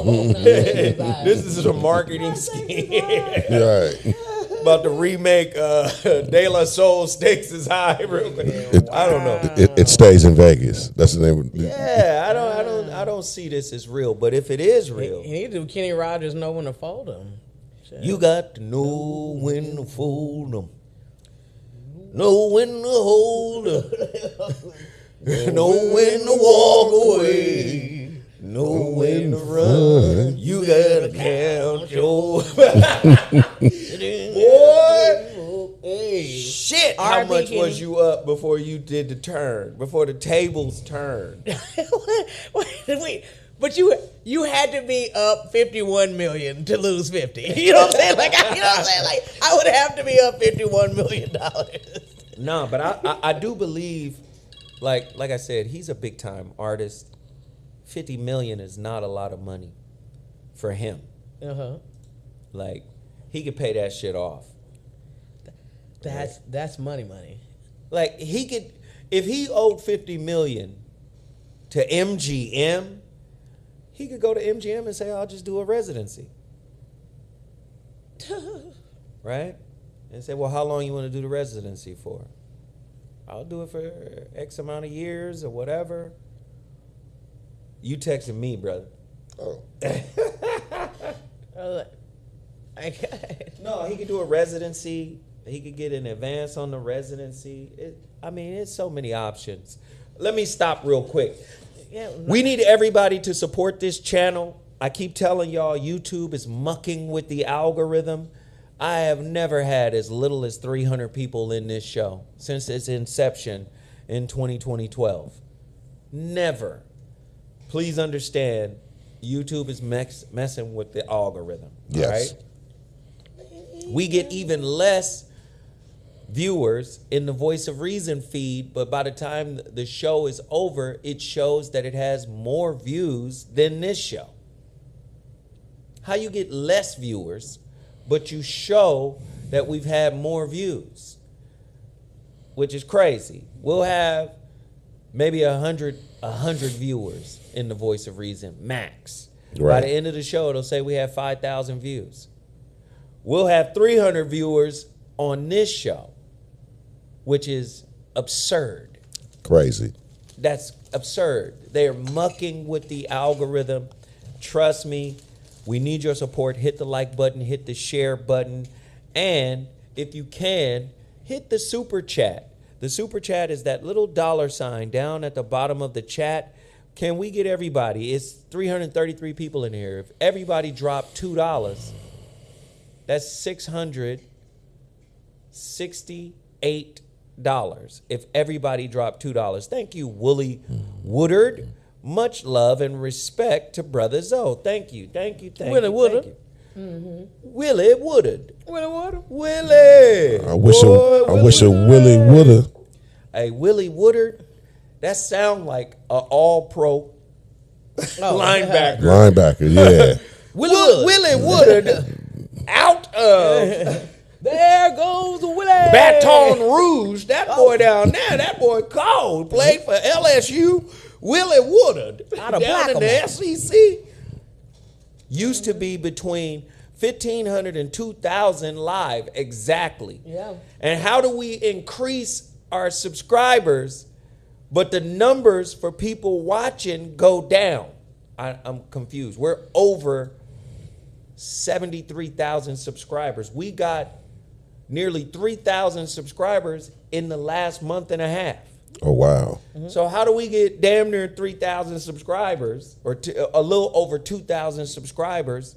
This is a marketing scheme. Right. About to remake De La Soul Stakes is High real quick. I don't know. It stays in Vegas. That's the name. Yeah, I don't see this as real. But if it is real, He need to do Kenny Rogers know when to fold him. Shit. you got to know when to fold 'em. Know when to hold 'em. Know when to walk away. Know when to run. You gotta count your boy. Shit, how R.I.P. much Kenny. was you up before you did the turn? Before the tables turned? wait. But you had to be up 51 million to lose 50. You know what I'm saying? Like, you know what I'm saying? Like, I would have to be up 51 million dollars. No, but I do believe, like I said, he's a big time artist. 50 million is not a lot of money for him. Like, he could pay that shit off. That's money. Like, he could, if he owed 50 million to MGM, he could go to MGM and say, I'll just do a residency. Right? And say, well, how long you want to do the residency for? I'll do it for X amount of years or whatever. You texting me, brother. Oh. No, he could do a residency. He could get an advance on the residency. It's so many options. Let me stop real quick. Yeah, no. We need everybody to support this channel. I keep telling y'all, YouTube is mucking with the algorithm. I have never had as little as 300 people in this show since its inception in 2012. Never. Please understand, YouTube is messing with the algorithm. Yes. All right? We get even less viewers in the Voice of Reason feed, but by the time the show is over, it shows that it has more views than this show. How you get less viewers, but you show that we've had more views, which is crazy. We'll have maybe 100 viewers in the Voice of Reason max. Right. By the end of the show, it'll say we have 5,000 views. We'll have 300 viewers on this show, which is absurd. Crazy. That's absurd. They are mucking with the algorithm. Trust me, we need your support. Hit the like button, hit the share button, and if you can, hit the super chat. The super chat is that little $ down at the bottom of the chat. Can we get everybody? It's 333 people in here. If everybody dropped $2, that's $668. If everybody dropped $2. Thank you, Willie Woodard. Much love and respect to Brother Zoe. Thank you. Willie Woodard. Willie Woodard. Willie Woodard. Willie. I wish a Willie woulda. Hey, Willie Woodard, that sound like an all-pro linebacker. Linebacker, yeah. Willie Woodard out of There goes Willie. Baton Rouge. That boy down there, that boy cold. Played for LSU. Willie Woodard Out of down in Blackmore. the SEC. Used to be between 1,500 and 2,000 live exactly. Yeah. And how do we increase our subscribers, but the numbers for people watching go down? I'm confused. We're over 73,000 subscribers. We got nearly 3,000 subscribers in the last month and a half. Oh, wow. So how do we get damn near 3,000 subscribers, or a little over 2,000 subscribers?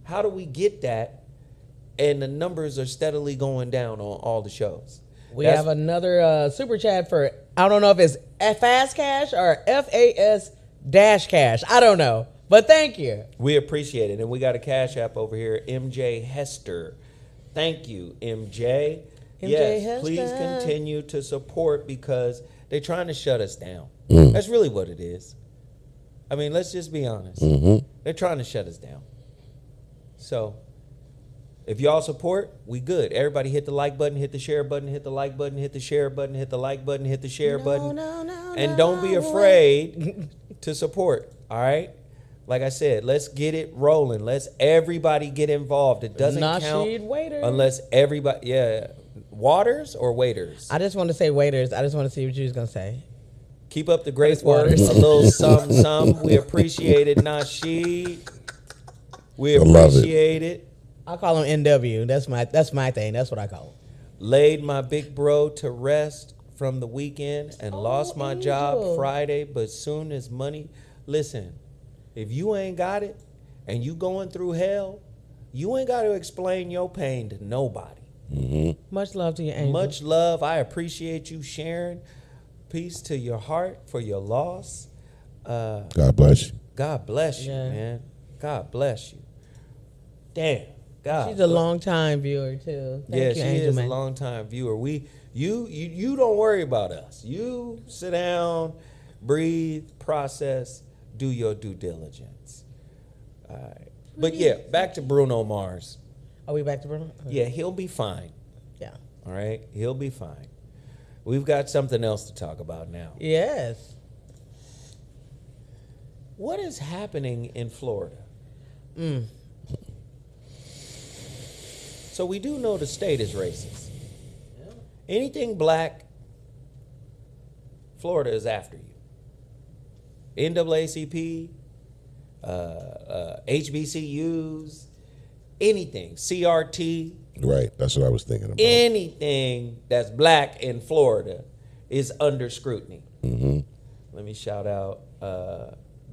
How do we get that? And the numbers are steadily going down on all the shows. We have another super chat for, I don't know if it's Fast Cash or FAS dash cash. I don't know. But thank you. We appreciate it. And we got a Cash App over here, MJ Hester. Thank you, MJ. Yes, Hester. please continue to support, because they're trying to shut us down. That's really what it is. I mean, let's just be honest. They're trying to shut us down. So if y'all support, we good. Everybody hit the like button, hit the share button, hit the like button, hit the share button, hit the like button, hit the share button. And don't be afraid to support, all right? Like I said, let's get it rolling. Let's everybody get involved. It doesn't count waiters. Unless everybody, waters or waiters. I just want to say waiters. I just want to see what you was going to say. Keep up the great work. A little something. We appreciate it, Nasheed. We appreciate it. I call him NW. That's my thing. That's what I call him. Laid my big bro to rest from the weekend and lost my job Friday, but soon as money. Listen, if you ain't got it and you going through hell, you ain't got to explain your pain to nobody. Much love to you, Angel. Much love. I appreciate you sharing. Peace to your heart for your loss. God bless you. God bless you, man. God bless you. Damn. God. She's a long-time viewer, too. Thank you, she Angel, is man. a long-time viewer. You don't worry about us. You sit down, breathe, process, do your due diligence. All right. But yeah, back to Bruno Mars. Are we back to Bruno? Yeah, he'll be fine. Yeah. All right? He'll be fine. We've got something else to talk about now. Yes. What is happening in Florida? So we do know the state is racist. Anything black, Florida is after you. NAACP, HBCUs, anything, CRT. Right, that's what I was thinking about. Anything that's black in Florida is under scrutiny. Let me shout out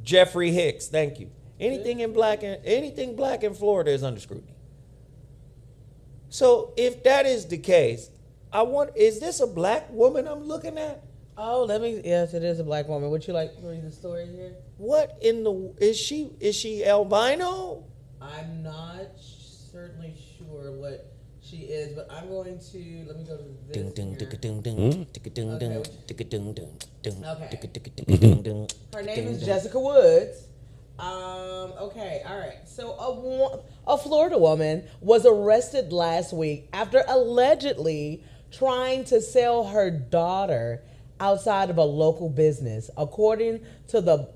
Jeffrey Hicks. Thank you. Anything black in Florida is under scrutiny. So if that is the case, is this a black woman I'm looking at? Oh, yes, it is a black woman. Would you like to read the story here? What in the, is she albino? I'm not certainly sure what she is, but I'm going to, let me go to this. Her name is Jessica Woods. Okay, all right. So a Florida woman was arrested last week after allegedly trying to sell her daughter outside of a local business, according to the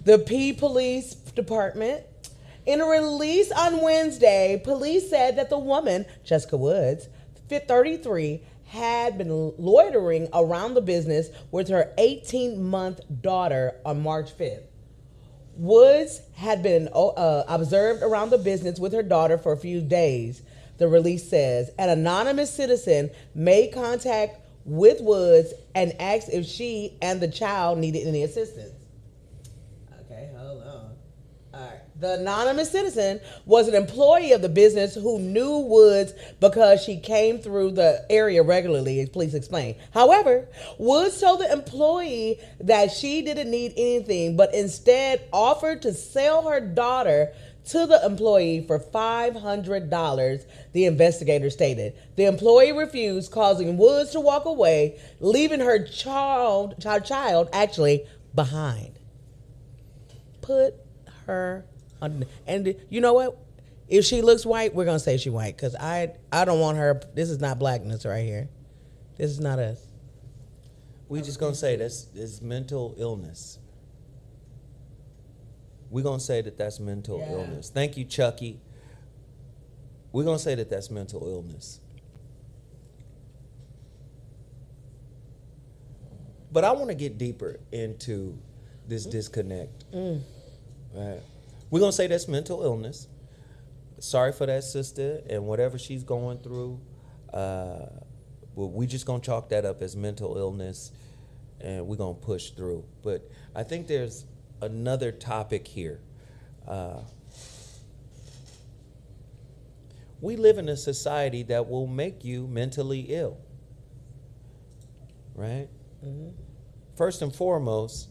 the P Police Department. In a release on Wednesday, police said that the woman, Jessica Woods, 33, had been loitering around the business with her 18-month daughter on March 5th. Woods had been observed around the business with her daughter for a few days, the release says. An anonymous citizen made contact with Woods and asked if she and the child needed any assistance. Okay, hold on. All right. The anonymous citizen was an employee of the business who knew Woods because she came through the area regularly, as police explained. However, Woods told the employee that she didn't need anything, but instead offered to sell her daughter to the employee for $500, the investigator stated. The employee refused, causing Woods to walk away, leaving her child actually behind. Put her on, and you know what? If she looks white, we're gonna say she white, because I don't want her. This is not blackness right here. This is not us. We just gonna say this is mental illness. we're going to say that that's mental Yeah. illness. Thank you, Chucky. We're going to say that that's mental illness. But I want to get deeper into this disconnect. Right. We're going to say that's mental illness. Sorry for that sister and whatever she's going through. We just going to chalk that up as mental illness, and we're going to push through. But I think there's another topic here. We live in a society that will make you mentally ill. Right? First and foremost,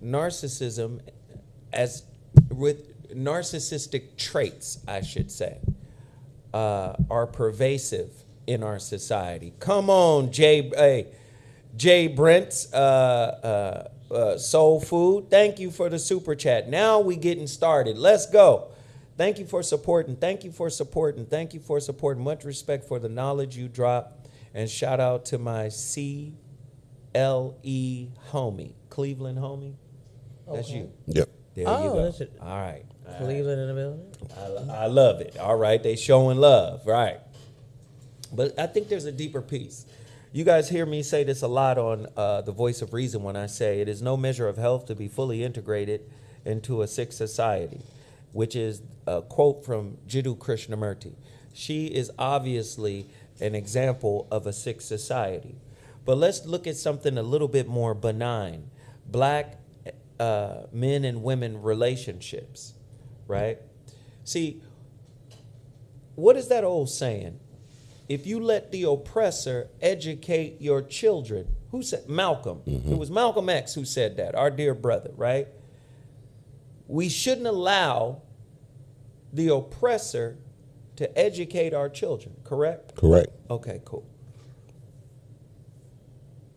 narcissism, as with narcissistic traits, I should say, are pervasive in our society. Come on, Jay Brent's Soul Food. Thank you for the super chat. Now we getting started. Let's go. Thank you for supporting. Thank you for supporting. Thank you for supporting. Much respect for the knowledge you drop. And shout out to my CLE homie, Cleveland homie. That's you. Yep. There you Oh, go. that's it. All right. Cleveland in the building. I love it. All right. They showing love. Right. But I think there's a deeper piece. You guys hear me say this a lot on The Voice of Reason when I say it is no measure of health to be fully integrated into a sick society, which is a quote from Jiddu Krishnamurti. She is obviously an example of a sick society. But let's look at something a little bit more benign. Black men and women relationships, right? See, what is that old saying? If you let the oppressor educate your children, who said Malcolm? It was Malcolm X who said that, our dear brother, right? We shouldn't allow the oppressor to educate our children, correct? Correct. Okay, cool.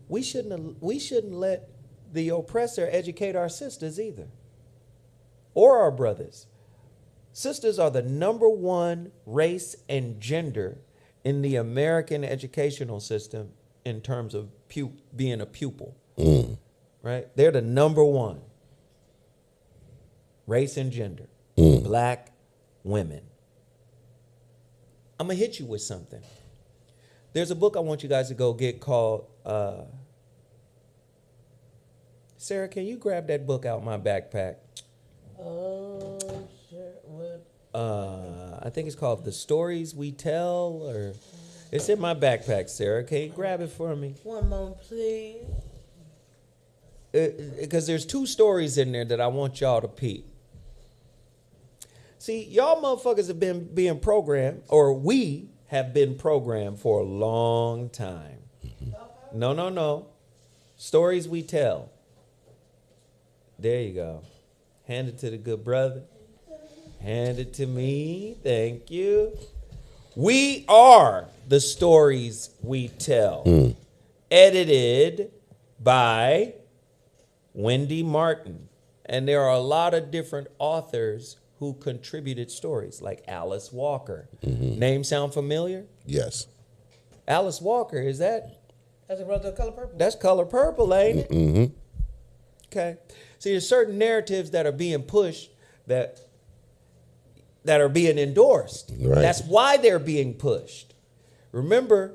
We shouldn't let the oppressor educate our sisters either, or our brothers. Sisters are the number one race and gender in the American educational system in terms of being a pupil, right? They're the number one race and gender, black women. I'm going to hit you with something. There's a book I want you guys to go get called, Sarah, can you grab that book out my backpack? Oh, sure. What? I think it's called The Stories We Tell, or it's in my backpack, Sarah. Can you grab it for me? One moment, please. Because there's two stories in there that I want y'all to peep. See, y'all motherfuckers have been being programmed, or we have been programmed for a long time. No. Stories we tell. There you go. Hand it to the good brother. Hand it to me. Thank you. We are the stories we tell. Edited by Wendy Martin. And there are a lot of different authors who contributed stories, like Alice Walker. Name sound familiar? Yes. Alice Walker, is that? That's a brother of Color Purple. That's Color Purple, ain't it? Mm-hmm. Okay. See, there's certain narratives that are being pushed that are being endorsed. Right. That's why they're being pushed. Remember,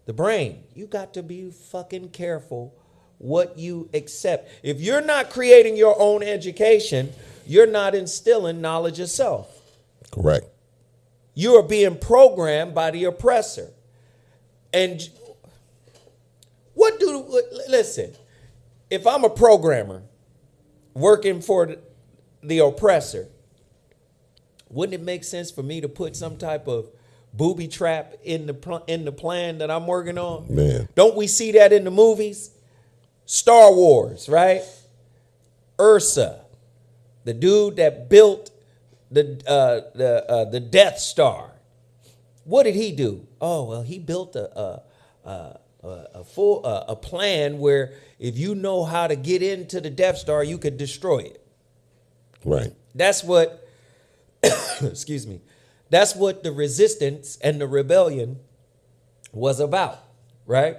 the brain, you got to be fucking careful what you accept. If you're not creating your own education, you're not instilling knowledge of self. Correct. You are being programmed by the oppressor. And listen, if I'm a programmer working for the oppressor, wouldn't it make sense for me to put some type of booby trap in the plan that I'm working on? Man. Don't we see that in the movies? Star Wars, right? Ursa, the dude that built the Death Star. What did he do? Oh, well, he built a plan where if you know how to get into the Death Star, you could destroy it. Right. That's what, excuse me, that's what the resistance and the rebellion was about, right?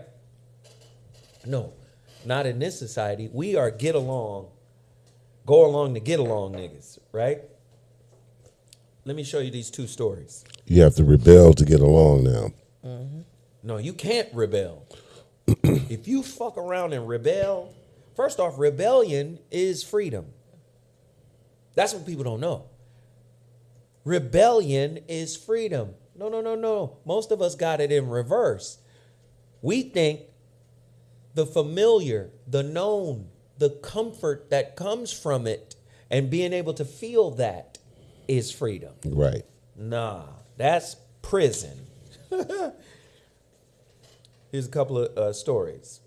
No, not in this society. We are get along go along to get along niggas, right? Let me show you these two stories. You have to rebel to get along now. No, you can't rebel. If you fuck around and rebel, first off, rebellion is freedom. That's what people don't know. Rebellion is freedom. No. Most of us got it in reverse. We think the familiar, the known, the comfort that comes from it and being able to feel that is freedom. Right. Nah, that's prison. Here's a couple of stories.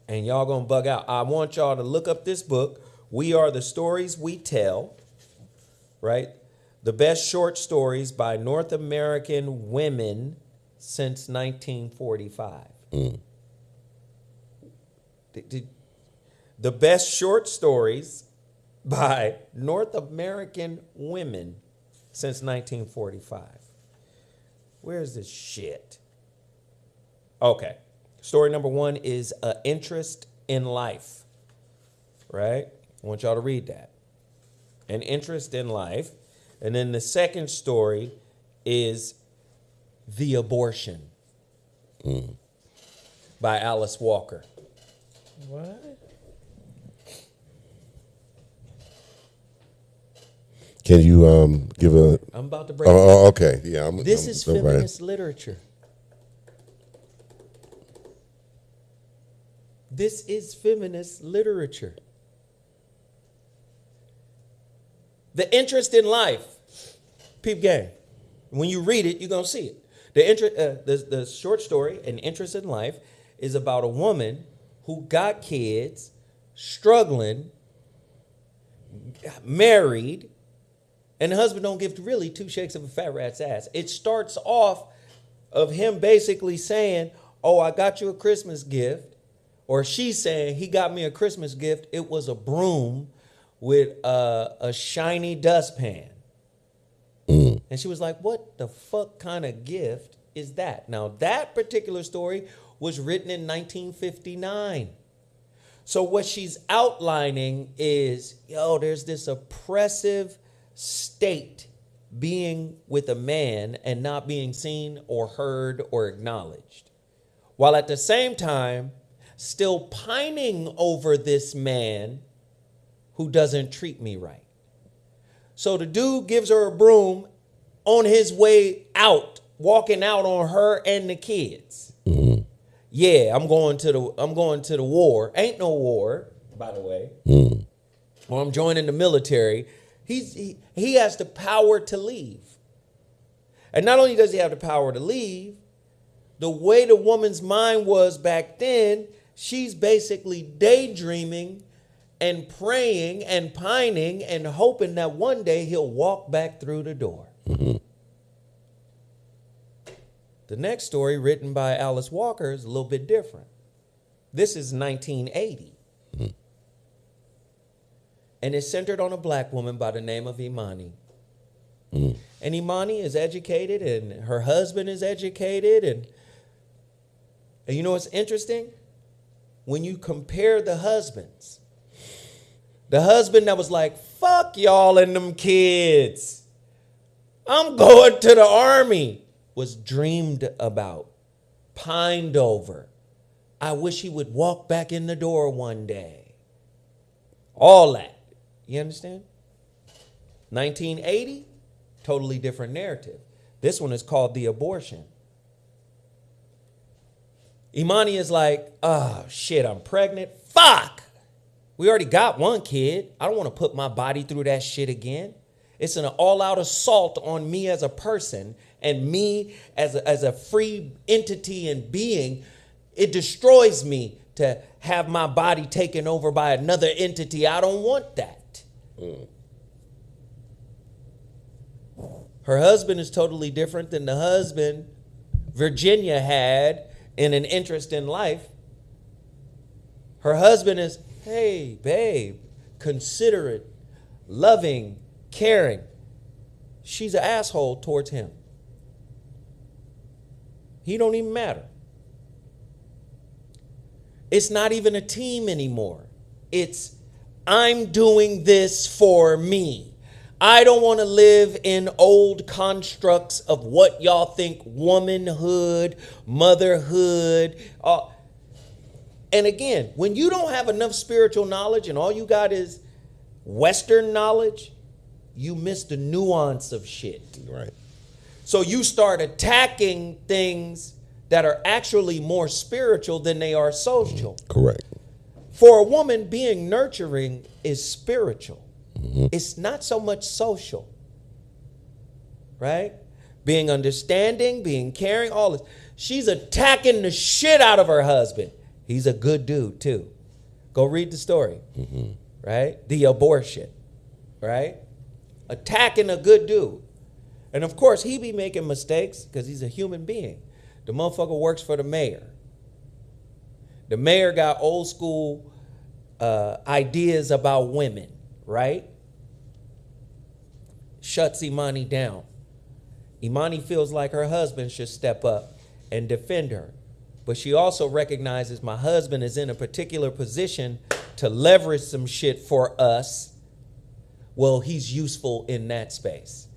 And y'all gonna bug out. I want y'all to look up this book, We Are the Stories We Tell, right? The best short stories by North American women since 1945. The best short stories by North American women since 1945. Where's this shit? Okay. Story number 1 is An Interest in Life. Right? I want y'all to read that. An Interest in Life. And then the second story is The Abortion by Alice Walker. What? Can you give a? I'm about to break. Oh, okay. Yeah. This is feminist literature. This is feminist literature. The Interest in Life. Peep game. When you read it, you're going to see it. The short story, An Interest in Life, is about a woman who got kids, struggling, married, and the husband don't give really two shakes of a fat rat's ass. It starts off of him basically saying, oh, I got you a Christmas gift. Or she's saying, he got me a Christmas gift. It was a broom with a shiny dustpan. And she was like, what the fuck kind of gift is that? Now, that particular story was written in 1959. So what she's outlining is, there's this oppressive state being with a man and not being seen or heard or acknowledged, while at the same time still pining over this man who doesn't treat me right. So the dude gives her a broom on his way out, walking out on her and the kids. Yeah, I'm going to the war. Ain't no war, by the way. Or I'm joining the military. He has the power to leave. And not only does he have the power to leave, the way the woman's mind was back then, she's basically daydreaming and praying and pining and hoping that one day he'll walk back through the door. The next story, written by Alice Walker, is a little bit different. This is 1980. And it's centered on a black woman by the name of Imani. And Imani is educated, and her husband is educated. And you know what's interesting? When you compare the husbands, the husband that was like, fuck y'all and them kids, I'm going to the army, was dreamed about, pined over. I wish he would walk back in the door one day. All that. You understand? 1980, totally different narrative. This one is called The Abortion. Imani is like, oh, shit, I'm pregnant. Fuck! We already got one kid. I don't want to put my body through that shit again. It's an all-out assault on me as a person and me as a free entity and being. It destroys me to have my body taken over by another entity. I don't want that. Her husband is totally different than the husband Virginia had in An Interest in Life. Her husband is, hey, babe, considerate, loving, caring. She's an asshole towards him. He don't even matter. It's not even a team anymore. It's, I'm doing this for me. I don't want to live in old constructs of what y'all think womanhood, motherhood. And again, when you don't have enough spiritual knowledge and all you got is Western knowledge, you miss the nuance of shit. Right. So you start attacking things that are actually more spiritual than they are social. Correct. For a woman, being nurturing is spiritual. It's not so much social, right? Being understanding, being caring, all this. She's attacking the shit out of her husband. He's a good dude too. Go read the story, right? The abortion, right? Attacking a good dude. And of course, he be making mistakes because he's a human being. The motherfucker works for the mayor. The mayor got old school ideas about women, right? Shuts Imani down. Imani feels like her husband should step up and defend her. But she also recognizes my husband is in a particular position to leverage some shit for us. Well, he's useful in that space.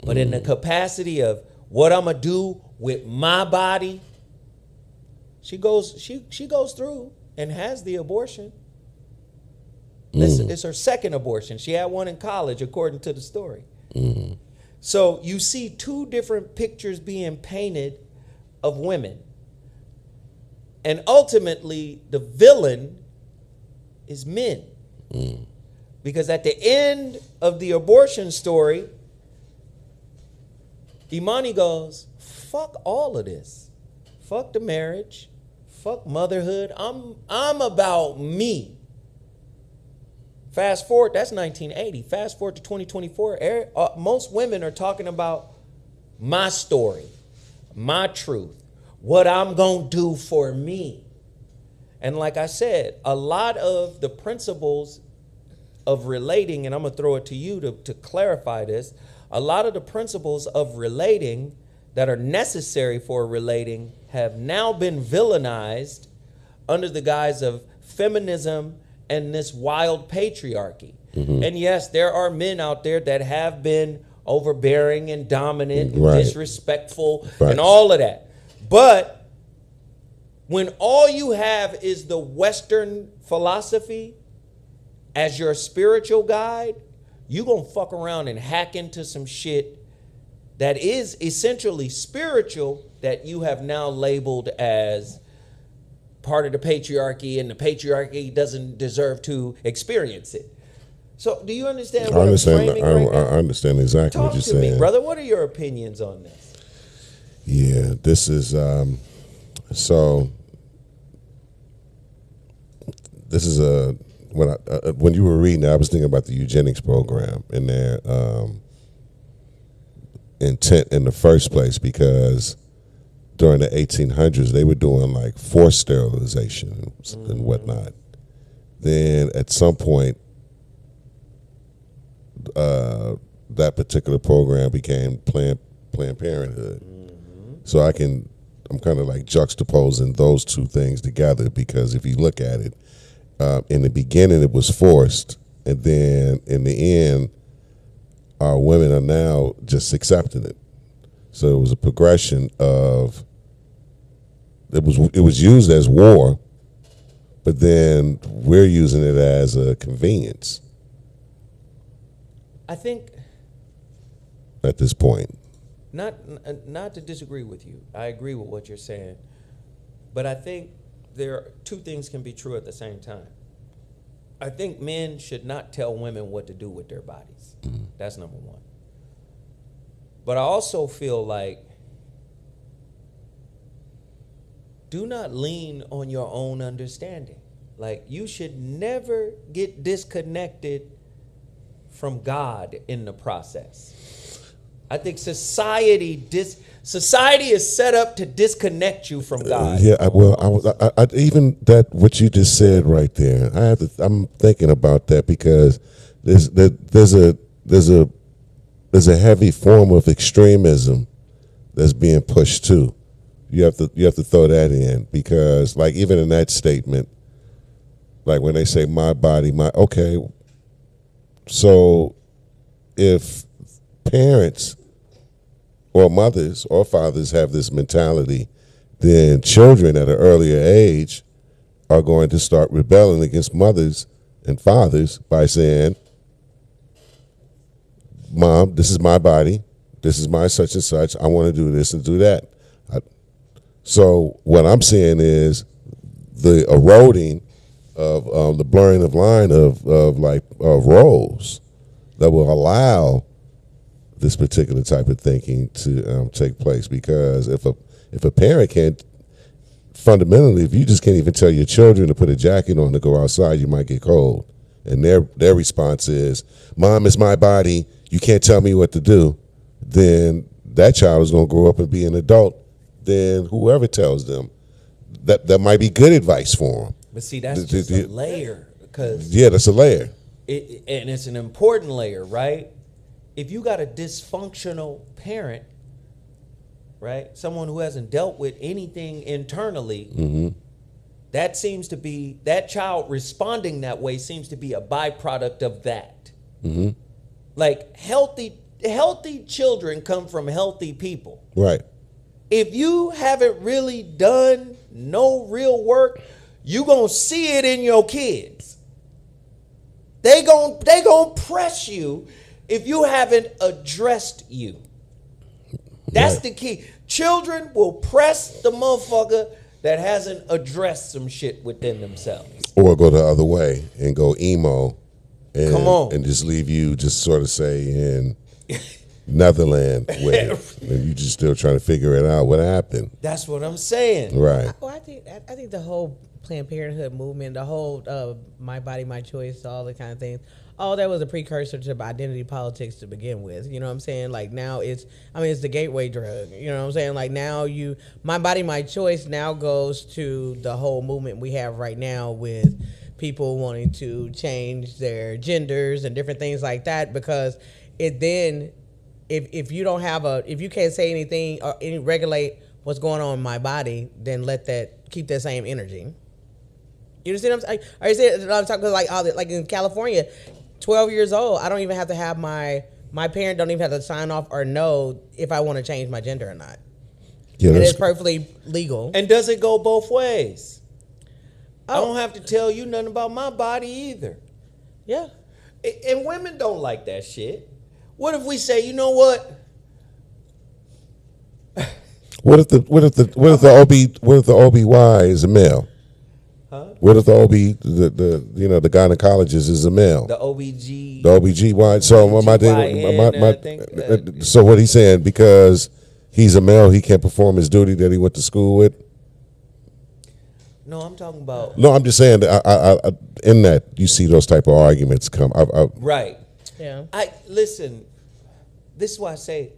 But in the capacity of what I'm going to do with my body, she goes through and has the abortion. It's her second abortion. She had one in college, according to the story. So you see two different pictures being painted of women. And ultimately, the villain is men. Because at the end of the abortion story, Imani goes, fuck all of this. Fuck the marriage. Fuck motherhood. I'm about me. Fast forward, that's 1980. Fast forward to 2024. Most women are talking about my story, my truth, what I'm going to do for me. And like I said, a lot of the principles of relating, and I'm going to throw it to you to clarify this, a lot of the principles of relating that are necessary for relating have now been villainized under the guise of feminism and this wild patriarchy. And yes, there are men out there that have been overbearing and dominant and disrespectful and all of that. But when all you have is the Western philosophy as your spiritual guide, you're going to fuck around and hack into some shit that is essentially spiritual that you have now labeled as part of the patriarchy, and the patriarchy doesn't deserve to experience it. So do you understand what I'm framing right now? I understand exactly what you're saying. Talk to me, brother. What are your opinions on this? Yeah, this is so. This is when you were reading, I was thinking about the eugenics program and their intent in the first place, because during the 1800s they were doing like forced sterilization and whatnot. Then at some point, that particular program became Planned Parenthood. So I'm kind of like juxtaposing those two things together, because if you look at it, in the beginning it was forced, and then in the end, our women are now just accepting it. So it was a progression of, it was used as war, but then we're using it as a convenience. I think at this point. Not to disagree with you. I agree with what you're saying. But I think two things can be true at the same time. I think men should not tell women what to do with their bodies. That's number one. But I also feel like, do not lean on your own understanding. Like, you should never get disconnected from God in the process. I think society is set up to disconnect you from God. I even that what you just said right there. I'm thinking about that, because there's a heavy form of extremism that's being pushed too. You have to throw that in, because like even in that statement, like when they say my body, okay, So if parents or mothers or fathers have this mentality, then children at an earlier age are going to start rebelling against mothers and fathers by saying, Mom, this is my body. This is my such and such. I want to do this and do that. So what I'm saying is the eroding of the blurring of line of roles that will allow this particular type of thinking to take place. Because if a parent can't, fundamentally, if you just can't even tell your children to put a jacket on to go outside, you might get cold. And their response is, Mom, it's my body. You can't tell me what to do. Then that child is going to grow up and be an adult. Then whoever tells them that might be good advice for them. But see, that's just a layer. Yeah, that's a layer. And it's an important layer, right? If you got a dysfunctional parent, right, someone who hasn't dealt with anything internally, Mm-hmm. that child responding that way seems to be a byproduct of that. Mm-hmm. Like healthy children come from healthy people. Right. If you haven't really done no real work, you gonna see it in your kids. They gonna press you if you haven't addressed you. That's Right. the key. Children will press the motherfucker that hasn't addressed some shit within themselves. Or go the other way and go emo and, Come on. and just leave you just sort of say in Netherland with it. And you just still trying to figure it out what happened. That's what I'm saying. Right. Well, I think the whole Planned Parenthood movement, the whole my body, my choice, all the kind of things, all that was a precursor to identity politics to begin with. You know what I'm saying? Like now it's the gateway drug. You know what I'm saying? Like now my body, my choice now goes to the whole movement we have right now with people wanting to change their genders and different things like that, because it then, if you don't have if you can't say anything or regulate what's going on in my body, then keep that same energy. You understand what I'm saying? Are you saying what I'm talking about? Like in California, 12 years old, I don't even have to have my parent don't even have to sign off or know if I want to change my gender or not. Yeah, And it's perfectly legal. And does it go both ways? I don't have to tell you nothing about my body either. Yeah. And women don't like that shit. What if we say, you know what? What if the OBY is a male? Huh? What if the the gynecologist is a male? The OBG. The OBGY. So so what he's saying, because he's a male, he can't perform his duty that he went to school with. No, I'm talking about. No, I'm just saying that I in that you see those type of arguments come. Right. Yeah. Listen. This is why I say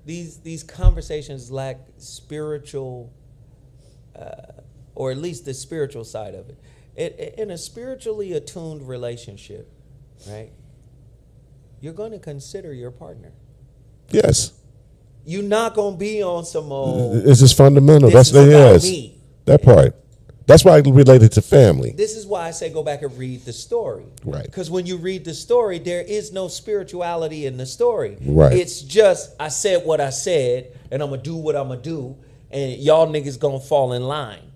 these conversations lack spiritual, or at least the spiritual side of it. In a spiritually attuned relationship, right? You're going to consider your partner. Yes. You're not going to be on some old. It's just fundamental. This That's is about yes. me. That part. That's why I related to family. This is why I say go back and read the story. Right. Because when you read the story, there is no spirituality in the story. Right. It's just, I said what I said, and I'm going to do what I'm going to do, and y'all niggas going to fall in line.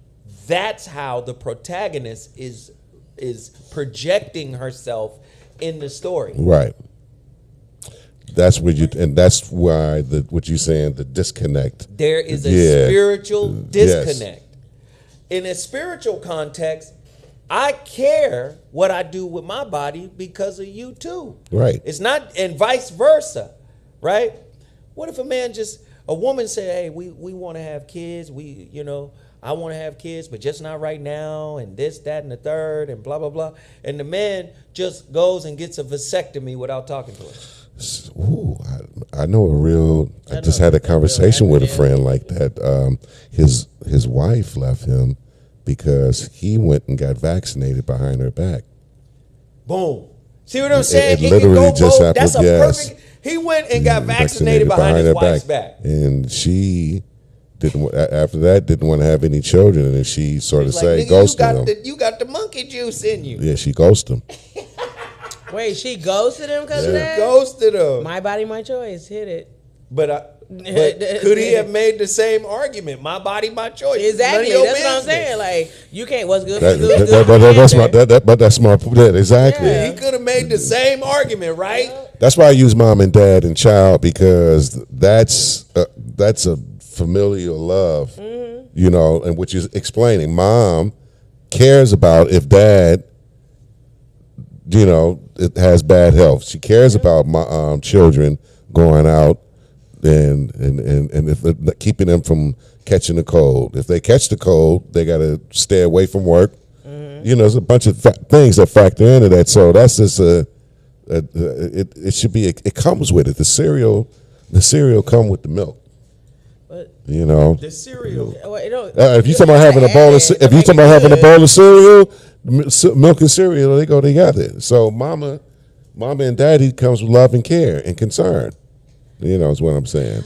That's how the protagonist is projecting herself in the story. Right. That's where that's why what you're saying, the disconnect. There is a spiritual disconnect. Yes. In a spiritual context, I care what I do with my body because of you too. Right. It's not, and vice versa, right? What if a woman say, hey, we want to have kids, I want to have kids, but just not right now, and this, that, and the third, and blah, blah, blah. And the man just goes and gets a vasectomy without talking to her. Ooh, I know I just had a conversation with a friend like that. His wife left him because he went and got vaccinated behind her back. Boom. See what I'm saying? It literally just happened. That's a perfect. He went and got vaccinated behind his wife's back. And she didn't want to have any children, and she sort of like, ghosted him. You got the monkey juice in you. Yeah, she ghosted him. Wait, she ghosted him because of that? Ghosted him. My body, my choice. Hit it. But could he have made the same argument? My body, my choice. Exactly. None of your That's what I'm business. saying. Like, you can't. What's good for good? Good for That's cancer. but that's smart. Exactly. Yeah. He could have made the same argument, right? That's why I use mom and dad and child, because that's a familial love, you know, and which is explaining. Mom cares about if dad, you know, it has bad health. She cares about my children going out and if keeping them from catching the cold. If they catch the cold, they got to stay away from work. You know, there's a bunch of things that factor into that. So that's just it should be. It comes with it. The cereal come with the milk. But You know, The cereal. if you talking about having a bowl of cereal, milk and cereal, they go together. So mama and daddy comes with love and care and concern. You know, is what I'm saying.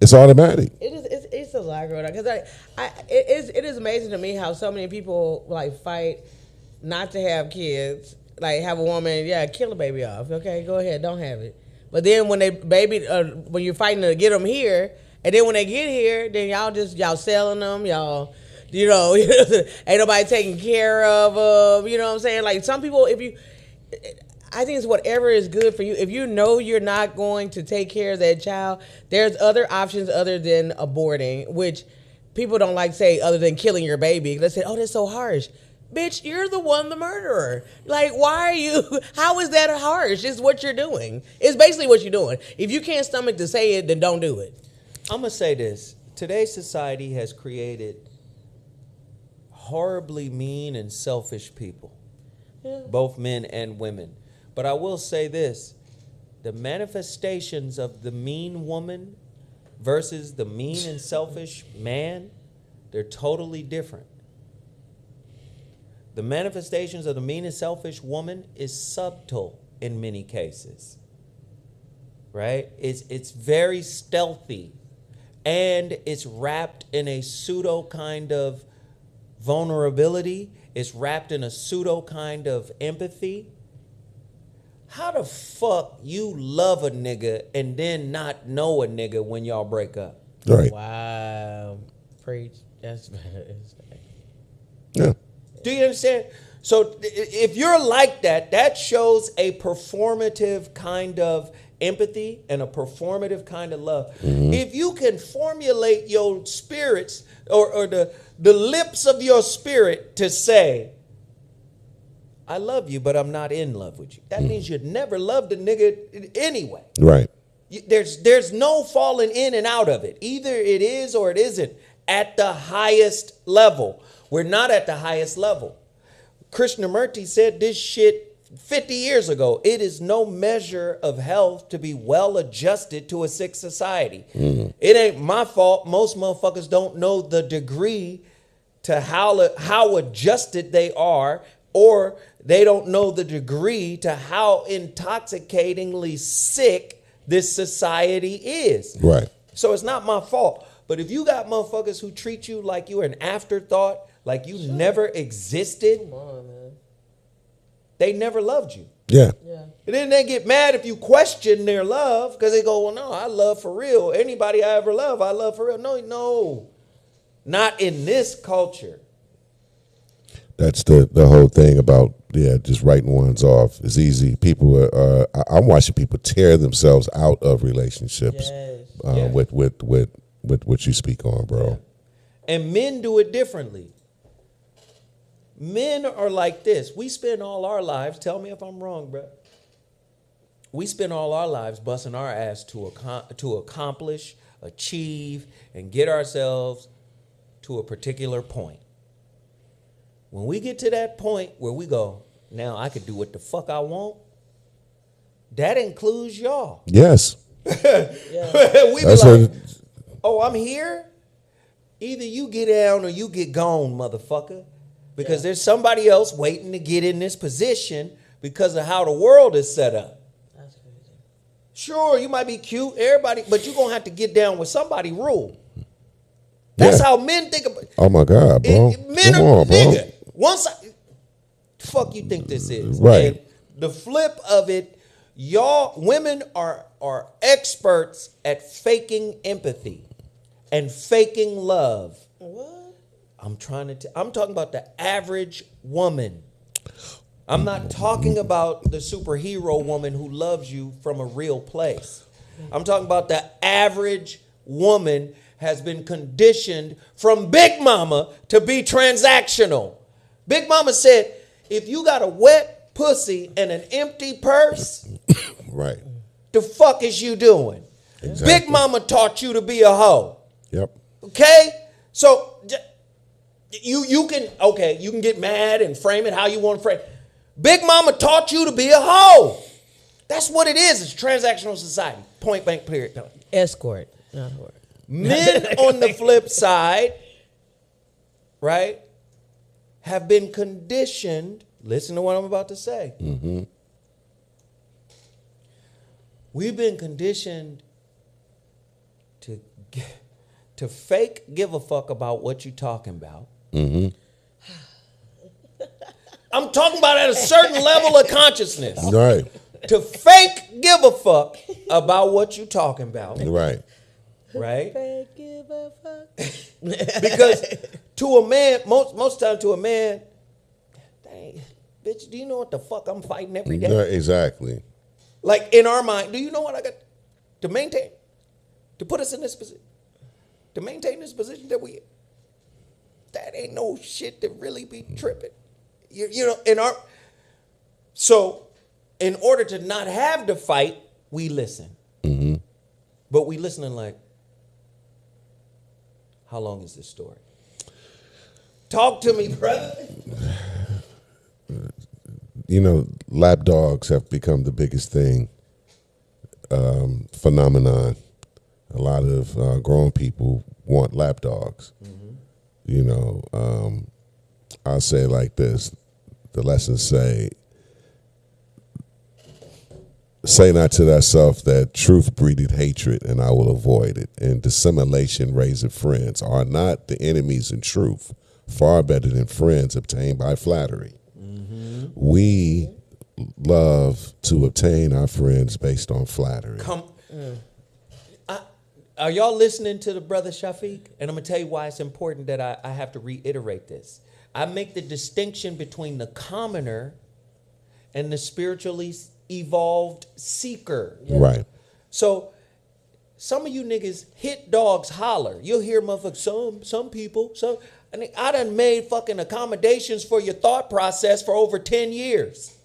It's automatic. It's a lot growing up because it is amazing to me how so many people like fight not to have kids, like have a woman, kill a baby off. Okay, go ahead, don't have it. But then when when you're fighting to get them here, and then when they get here, then y'all selling them, y'all. You know, ain't nobody taking care of them. You know what I'm saying? Like some people, I think it's whatever is good for you. If you know you're not going to take care of that child, there's other options other than aborting, which people don't like to say other than killing your baby. They say, oh, that's so harsh. Bitch, you're the murderer. Like, why are you, how is that harsh? It's what you're doing. It's basically what you're doing. If you can't stomach to say it, then don't do it. I'm going to say this. Today's society has created horribly mean and selfish people, both men and women. But I will say this, the manifestations of the mean woman versus the mean and selfish man, they're totally different. The manifestations of the mean and selfish woman is subtle in many cases, right? It's very stealthy, and it's wrapped in a pseudo kind of vulnerability. It's wrapped in a pseudo kind of empathy. How the fuck you love a nigga and then not know a nigga when y'all break up? Right. Wow. Preach. That's Yeah. Do you understand? So if you're like that, that shows a performative kind of empathy and a performative kind of love. If you can formulate your spirits or the lips of your spirit to say, I love you, but I'm not in love with you. That means you'd never loved a nigga anyway. Right. There's no falling in and out of it. Either it is or it isn't at the highest level. We're not at the highest level. Krishnamurti said this shit 50 years ago. It is no measure of health to be well adjusted to a sick society. It ain't my fault. Most motherfuckers don't know the degree to how adjusted they are, or they don't know the degree to how intoxicatingly sick this society is. Right. So it's not my fault. But if you got motherfuckers who treat you like you're an afterthought, like you never existed, Come on, man. they never loved you. Yeah. Yeah. And then they get mad if you question their love, because they go, well, no, I love for real. Anybody I ever love, I love for real. No. Not in this culture. That's the whole thing about just writing ones off is easy. People I'm watching people tear themselves out of relationships with what you speak on, bro. And men do it differently. Men are like this. We spend all our lives, tell me if I'm wrong, bro. We spend all our lives busting our ass to accomplish, achieve, and get ourselves to a particular point. When we get to that point where we go, now I could do what the fuck I want, that includes y'all. Yes. We be That's like, oh, I'm here? Either you get down or you get gone, motherfucker. Because there's somebody else waiting to get in this position because of how the world is set up. That's crazy. Sure, you might be cute, everybody, but you're going to have to get down with somebody rule. That's how men think about it. Oh, my God, bro. Men Come are, on, bro. nigga, fuck you think this is? Right. The flip of it, y'all women are experts at faking empathy and faking love. What? I'm talking about the average woman. I'm not talking about the superhero woman who loves you from a real place. I'm talking about the average woman has been conditioned from Big Mama to be transactional. Big Mama said, if you got a wet pussy and an empty purse, Right. the fuck is you doing? Exactly. Big Mama taught you to be a hoe. Yep. Okay? So you can get mad and frame it how you want to frame it. Big Mama taught you to be a hoe. That's what it is. It's transactional society. Point blank period. Escort. Not whore. Men on the flip side, right, have been conditioned. Listen to what I'm about to say. Mm-hmm. We've been conditioned to fake give a fuck about what you talking about. Mm-hmm. I'm talking about at a certain level of consciousness. Right. To fake give a fuck about what you talking about. Right. Right? Fake give a fuck. Because to a man, most time to a man, dang, bitch, do you know what the fuck I'm fighting every day? Yeah, exactly. Like in our mind, do you know what I got to maintain? To put us in this position? To maintain this position that we in? That ain't no shit to really be tripping. You know, so in order to not have to fight, we listen. Mm-hmm. But we listening like, how long is this story? Talk to me, brother. You know, lap dogs have become the biggest thing, phenomenon. A lot of grown people want lap dogs. Mm-hmm. You know, I'll say it like this. The lessons say not to thyself that truth breedeth hatred, and I will avoid it. And dissimulation raiseth friends. Are not the enemies in truth far better than friends obtained by flattery? Mm-hmm. We love to obtain our friends based on flattery. Are y'all listening to the brother Shafiq? And I'm going to tell you why it's important that I have to reiterate this. I make the distinction between the commoner and the spiritually evolved seeker. Right. So some of you niggas hit dogs holler. You'll hear motherfuckers, some people, I done made fucking accommodations for your thought process for over 10 years.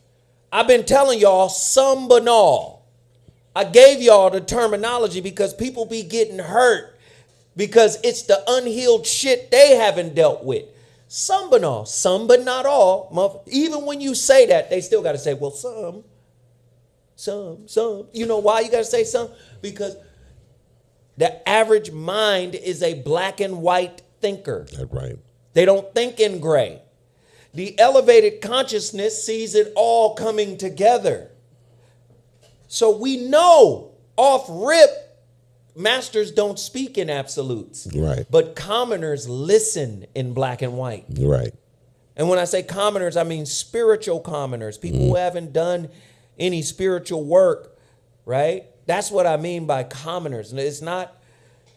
I've been telling y'all some banal. I gave y'all the terminology because people be getting hurt because it's the unhealed shit they haven't dealt with. Some banal, some but not all. Even when you say that, they still got to say, well, some. You know why you got to say some? Because the average mind is a black and white thinker. That's right. They don't think in gray. The elevated consciousness sees it all coming together. So we know off rip, masters don't speak in absolutes. Right. But commoners listen in black and white. Right. And when I say commoners, I mean spiritual commoners, people who haven't done any spiritual work, right? That's what I mean by commoners. And it's not,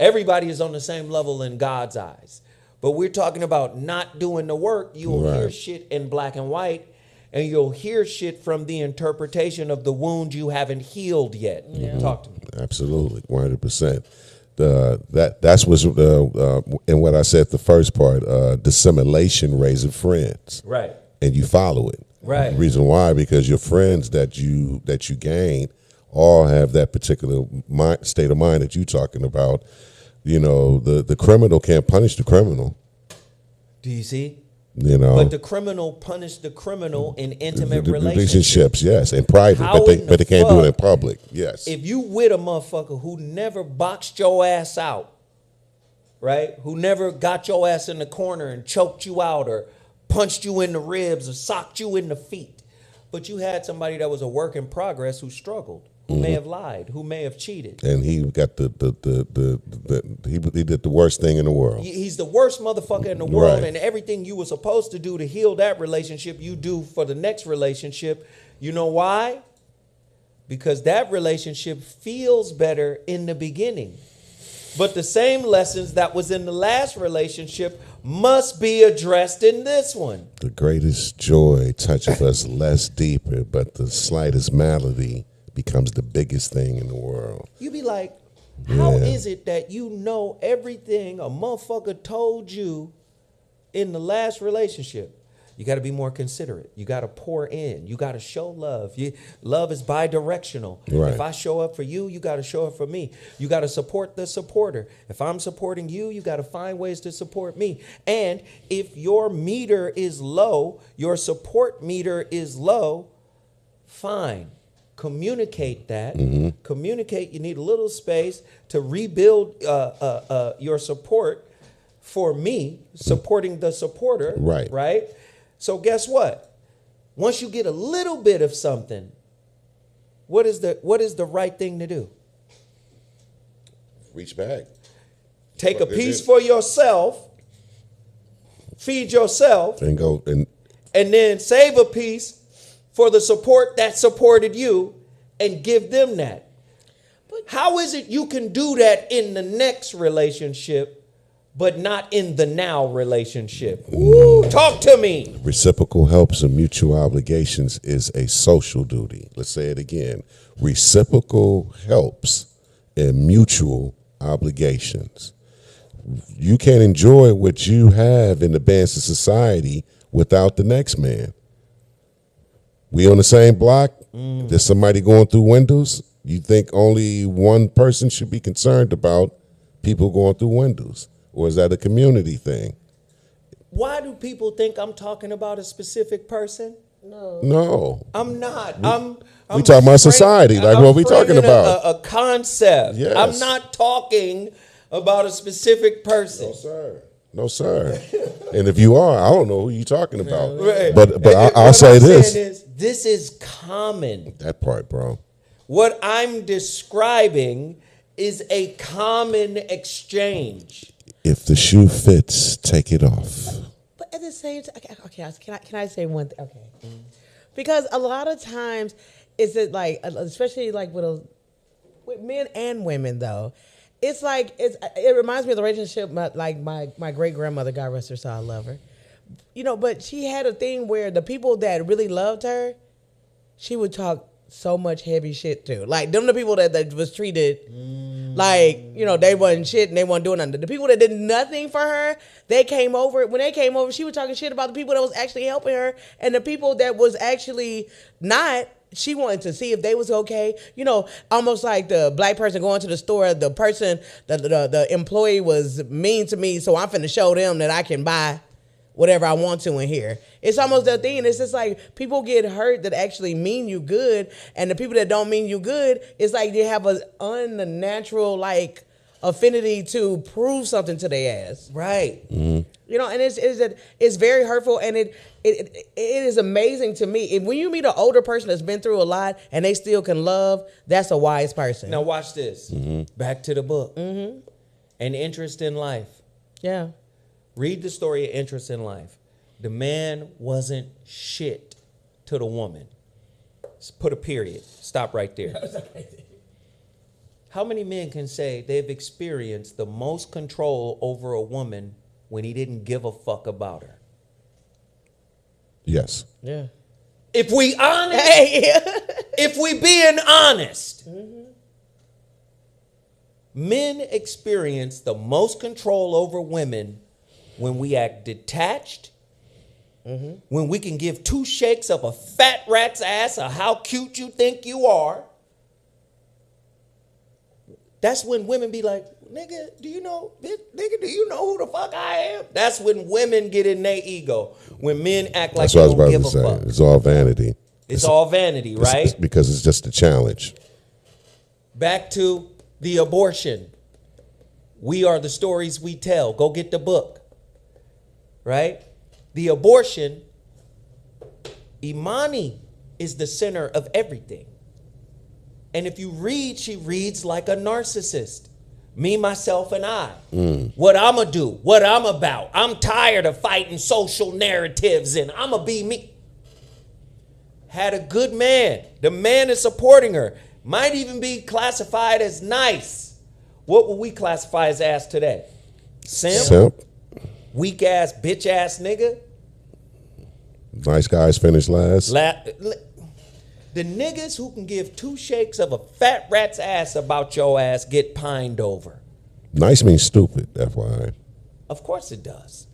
everybody is on the same level in God's eyes. But we're talking about not doing the work. You'll hear shit in black and white, and you'll hear shit from the interpretation of the wound you haven't healed yet. Yeah. Talk to me. Absolutely, 100%. That's what's and what I said the first part. Dissimulation raising friends, right? And you follow it, right? The reason why, because your friends that you gain all have that particular state of mind that you're talking about. You know, the criminal can't punish the criminal. Do you see? You know, but the criminal punished the criminal in intimate relationships, yes, in private, but they can't do it in public, yes. If you with a motherfucker who never boxed your ass out, right? Who never got your ass in the corner and choked you out or punched you in the ribs or socked you in the feet, but you had somebody that was a work in progress who struggled, who may have lied, who may have cheated. And he got he did the worst thing in the world. He's the worst motherfucker in the world, Right. and everything you were supposed to do to heal that relationship, you do for the next relationship. You know why? Because that relationship feels better in the beginning. But the same lessons that was in the last relationship must be addressed in this one. The greatest joy toucheth us less deeper, but the slightest malady becomes the biggest thing in the world. You be like, how Yeah. is it that you know everything a motherfucker told you in the last relationship? You got to be more considerate. You got to pour in. You got to show love. Love is bi-directional. Right. If I show up for you, you got to show up for me. You got to support the supporter. If I'm supporting you, you got to find ways to support me. And if your meter is low, your support meter is low, fine. Communicate that. Communicate. You need a little space to rebuild your support for me, supporting the supporter. Right. Right. So guess what? Once you get a little bit of something, what is the right thing to do? Reach back. Take a Fuck is piece it? for yourself, feed yourself, And go and and then save a piece for the support that supported you and give them that. How is it you can do that in the next relationship but not in the now relationship? Ooh, talk to me. reciprocal helps and mutual obligations is a social duty. Let's say it again. Reciprocal helps and mutual obligations. You can't enjoy what you have in the bands of society without the next man. We on the same block. There's somebody going through windows. You think only one person should be concerned about people going through windows? Or is that a community thing? Why do people think I'm talking about a specific person? No. I'm not. We talking about society, like what we talking framing about. A concept. Yes. I'm not talking about a specific person. Sir. No, sir. And if you are, I don't know who you're talking about. Right. But And I'll what say I'm this. saying is, this is common. That part, bro. What I'm describing is a common exchange. If the shoe fits, take it off. But at the same time, okay, can I say one thing? Okay, because a lot of times, is it like, especially like with men and women though, it's like it reminds me of the relationship my great grandmother, God rest her soul, I love her. You know, but she had a thing where the people that really loved her, she would talk so much heavy shit to. Like them the people that was treated like, you know, they wasn't shit and they wasn't doing nothing. The people that did nothing for her, when they came over, she was talking shit about the people that was actually helping her, and the people that was actually not, she wanted to see if they was okay. You know, almost like the black person going to the store, the person, the employee was mean to me, so I'm finna show them that I can buy whatever I want to in here. It's almost that thing. It's just like people get hurt that actually mean you good, and the people that don't mean you good, it's like they have an unnatural like affinity to prove something to their ass. Right. You know, and it's very hurtful, and it is amazing to me. When you meet an older person that's been through a lot and they still can love, that's a wise person. Now watch this. Back to the book. An Interest in Life. Yeah. Read the story of Interest in Life. The man wasn't shit to the woman. Just put a period. Stop right there. How many men can say they've experienced the most control over a woman when he didn't give a fuck about her? Yes. Yeah. If we honest, Hey. if we being honest, men experience the most control over women when we act detached, when we can give two shakes of a fat rat's ass of how cute you think you are. That's when women be like, nigga, do you know who the fuck I am? That's when women get in their ego. When men act like That's they what I was don't about give to a say. fuck. It's all vanity. It's all vanity, right? It's because it's just a challenge. Back to the abortion. We are the stories we tell. Go get the book. Right? The abortion, Imani is the center of everything. And if you read, she reads like a narcissist. Me, myself, and I. What I'ma do, what I'm about. I'm tired of fighting social narratives and I'ma be me. Had a good man. The man is supporting her. Might even be classified as nice. What will we classify as ass today? Simp? Weak ass, bitch ass nigga? Nice guys finish last. The niggas who can give 2 shakes of a fat rat's ass about your ass get pined over. Nice means stupid, FYI. Of course it does.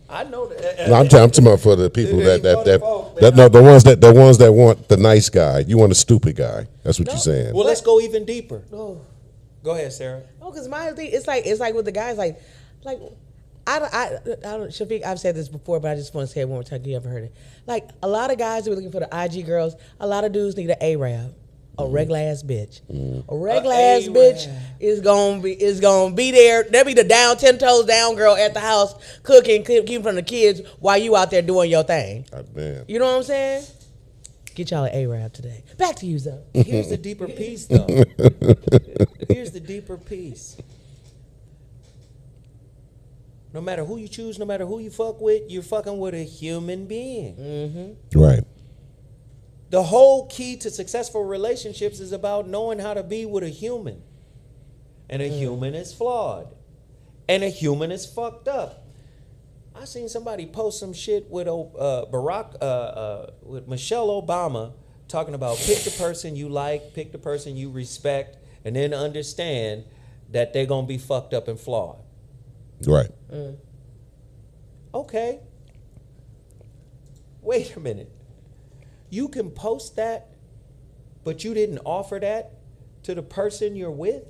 I know that. No, I'm talking about for the people the ones that want the nice guy. You want a stupid guy. That's what you're saying. Well, let's go even deeper. Oh. Go ahead, Sarah. Oh, because my thing, it's like with the guys, like I don't, Shafiq, I've said this before, but I just want to say it one more time. You haven't heard it. Like, a lot of guys who are looking for the IG girls, a lot of dudes need an Arab, a regular ass bitch. A regular ass bitch is gonna be there. They'll be the down, 10 toes down girl at the house cooking, keeping from the kids while you out there doing your thing. Man. You know what I'm saying? Get y'all an Arab today. Back to you, Zoe. Here's the deeper piece, though. Here's the deeper piece. No matter who you choose, no matter who you fuck with, you're fucking with a human being. Mm-hmm. Right. The whole key to successful relationships is about knowing how to be with a human. And a human is flawed. And a human is fucked up. I seen somebody post some shit with with Michelle Obama talking about pick the person you like, pick the person you respect, and then understand that they're going to be fucked up and flawed. Right. Okay. Wait a minute. You can post that, but you didn't offer that to the person you're with?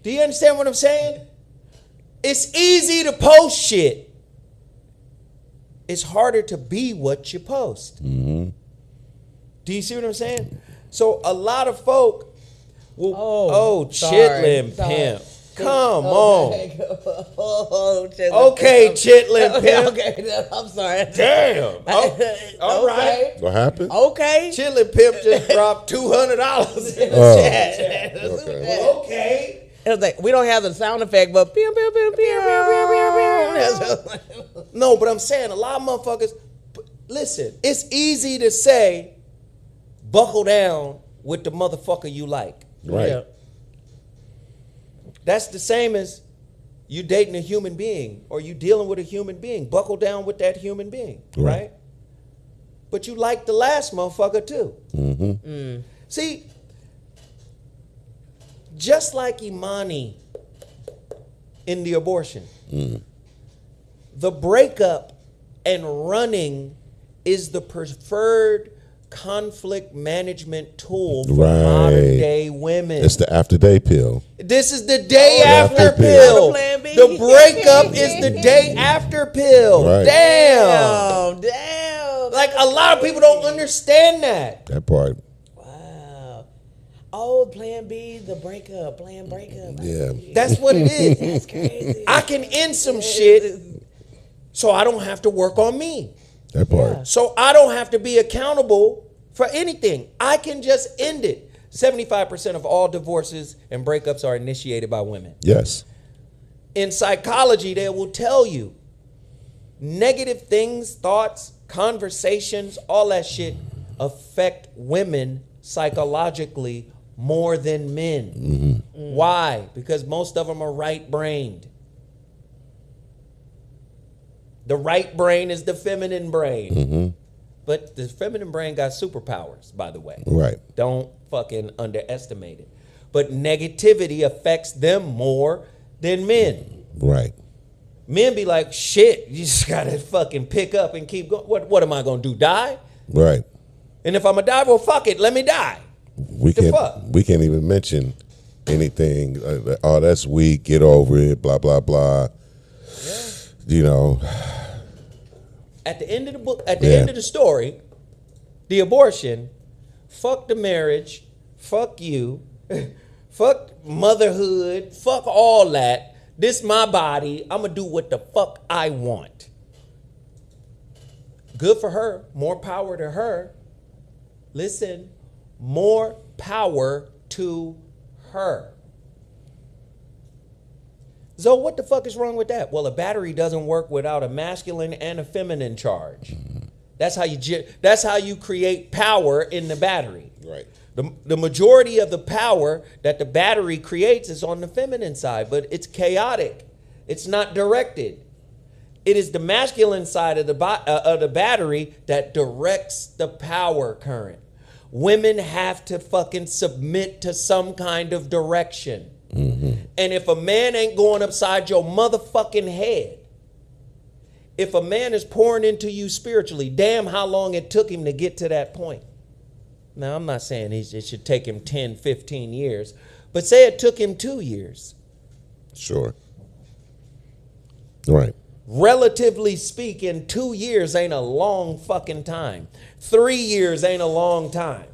Do you understand what I'm saying? It's easy to post shit. It's harder to be what you post. Mm-hmm. Do you see what I'm saying? So a lot of folk will, sorry. chitlin' pimp. Come on. Okay, chitlin' pimp. Okay, I'm sorry. Damn. All right. What happened? Okay. Chitlin' pimp just dropped $200 in the chat. Okay. It was like, we don't have the sound effect, but pew, pew, pew, pew, pew, pew. No, but I'm saying a lot of motherfuckers, listen, it's easy to say, buckle down with the motherfucker you like. Right. Yeah. That's the same as you dating a human being or you dealing with a human being. Buckle down with that human being, right? But you like the last motherfucker too. Mm-hmm. See, just like Imani in the abortion, the breakup and running is the preferred conflict management tool for modern day women. It's the after day pill. This is the day after pill. Plan B. The breakup is the day after pill. Right. Damn. Damn. Like a lot of people don't understand that. That part. Wow. Oh, plan B, the breakup, plan breakup. Yeah. That's what it is. That's crazy. I can end some shit so I don't have to work on me. That part. Yeah. So I don't have to be accountable for anything. I can just end it. 75% of all divorces and breakups are initiated by women. Yes. In psychology, they will tell you negative things, thoughts, conversations, all that shit affect women psychologically more than men. Mm-hmm. Why? Because most of them are right-brained. The right brain is the feminine brain. Mm-hmm. But the feminine brain got superpowers, by the way. Right. Don't fucking underestimate it. But negativity affects them more than men. Right. Men be like, shit, you just gotta fucking pick up and keep going. What am I gonna do, die? Right. And if I'm gonna die, well, fuck it, let me die. We The can't. fuck? We can't even mention anything. Oh, that's weak. Get over it. Blah blah blah. Yeah. You know. At the end of the book, at the end of the story, the abortion, fuck the marriage, fuck you, fuck motherhood, fuck all that. This my body. I'm gonna do what the fuck I want. Good for her. More power to her. Listen, More power to her. So what the fuck is wrong with that? Well, a battery doesn't work without a masculine and a feminine charge. That's how you create power in the battery. Right. The majority of the power that the battery creates is on the feminine side, but it's chaotic. It's not directed. It is the masculine side of the battery that directs the power current. Women have to fucking submit to some kind of direction. And if a man ain't going upside your motherfucking head, if a man is pouring into you spiritually, damn how long it took him to get to that point. Now, I'm not saying it should take him 10, 15 years, but say it took him 2 years. Sure. Right. Relatively speaking, 2 years ain't a long fucking time. 3 years ain't a long time.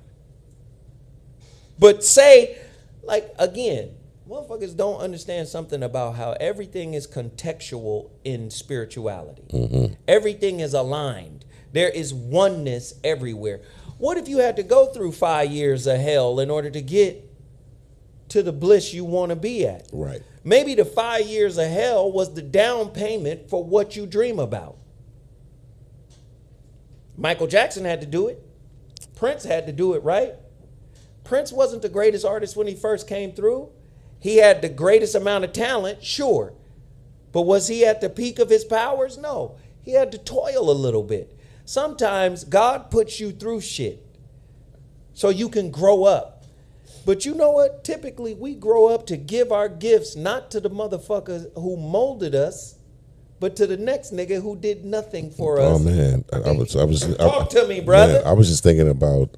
But say, like, again, motherfuckers don't understand something about how everything is contextual in spirituality. Everything is aligned. There is oneness everywhere. What if you had to go through 5 years of hell in order to get to the bliss you want to be at? Right. Maybe the 5 years of hell was the down payment for what you dream about. Michael Jackson had to do it. Prince had to do it, right? Prince wasn't the greatest artist when he first came through. He had the greatest amount of talent, sure. But was he at the peak of his powers? No. He had to toil a little bit. Sometimes God puts you through shit so you can grow up. But you know what? Typically, we grow up to give our gifts not to the motherfuckers who molded us, but to the next nigga who did nothing for us. Oh man, Talk to me, brother. Man, I was just thinking about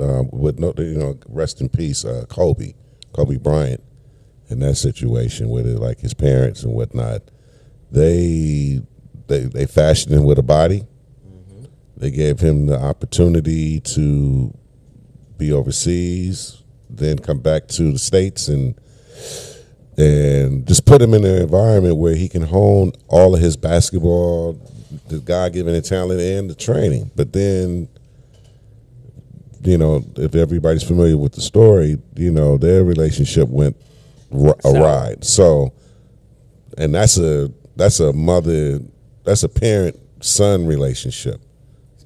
rest in peace, Kobe Bryant, in that situation with it, like his parents and whatnot. They fashioned him with a body. They gave him the opportunity to be overseas, then come back to the States and just put him in an environment where he can hone all of his basketball, the God-given talent, and the training. But then, if everybody's familiar with the story, their relationship went awry. So, and that's a parent-son relationship.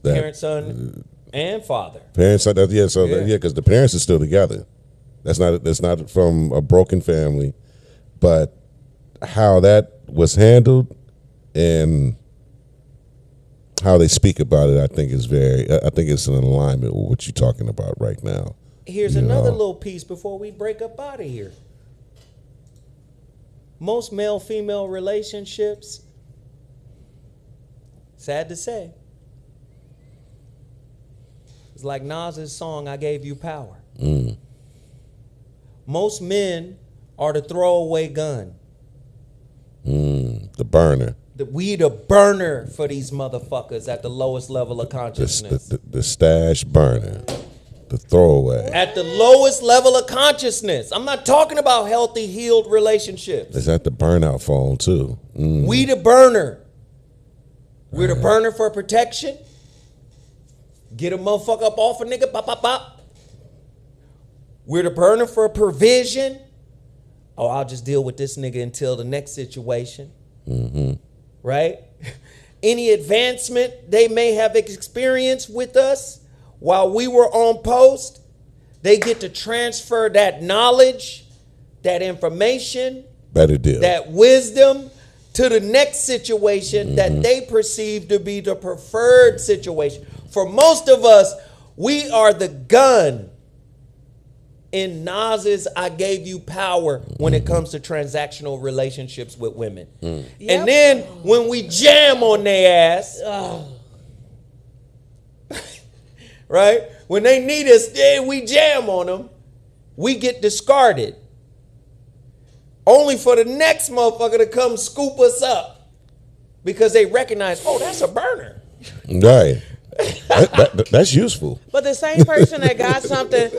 Parent, son, and father. Parents, because the parents are still together. That's not from a broken family, but how that was handled and how they speak about it, I think it's in alignment with what you're talking about right now. Here's another little piece before we break up out of here. Most male-female relationships, sad to say, it's like Nas's song, I Gave You Power. Most men are the throwaway gun. The burner. We the burner for these motherfuckers at the lowest level of consciousness. The stash burner. The throwaway. At the lowest level of consciousness. I'm not talking about healthy, healed relationships. It's at the burnout phone, too. We the burner. We're the burner for protection. Get a motherfucker up off a nigga, pop, pop, pop. We're the burner for provision. Oh, I'll just deal with this nigga until the next situation. Right? Any advancement they may have experienced with us while we were on post, they get to transfer that knowledge, that information, better deal, that wisdom to the next situation that they perceive to be the preferred situation. For most of us, we are the gun in Nas's I Gave You Power when it comes to transactional relationships with women. Yep. And then when we jam on their ass, right? When they need us, we jam on them, we get discarded. Only for the next motherfucker to come scoop us up because they recognize, oh, that's a burner. Right. That's useful. But the same person that got something,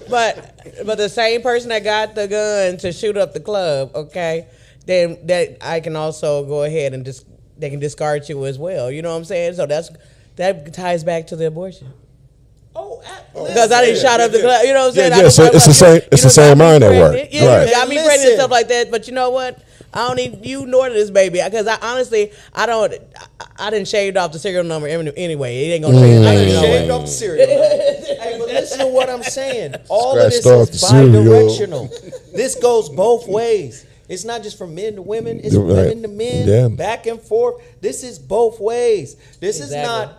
but the same person that got the gun to shoot up the club, okay, then that I can also go ahead and they can discard you as well. You know what I'm saying? So that ties back to the abortion. Oh, Because I didn't shot up the club. You know what I'm saying? Yeah, so it's the same. It's the same mind at work. Yeah, Right. got me pregnant and stuff like that. But you know what? I don't need you nor this baby because I honestly I didn't shave off the serial number anyway. It ain't gonna change. I nothing, done no shaved way. off the cereal. Hey, but listen to what I'm saying. All of this Scratched off is the cereal. bi-directional. This goes both ways. It's not just from men to women. It's from Right. women to men. Yeah. Back and forth. This is both ways. This is not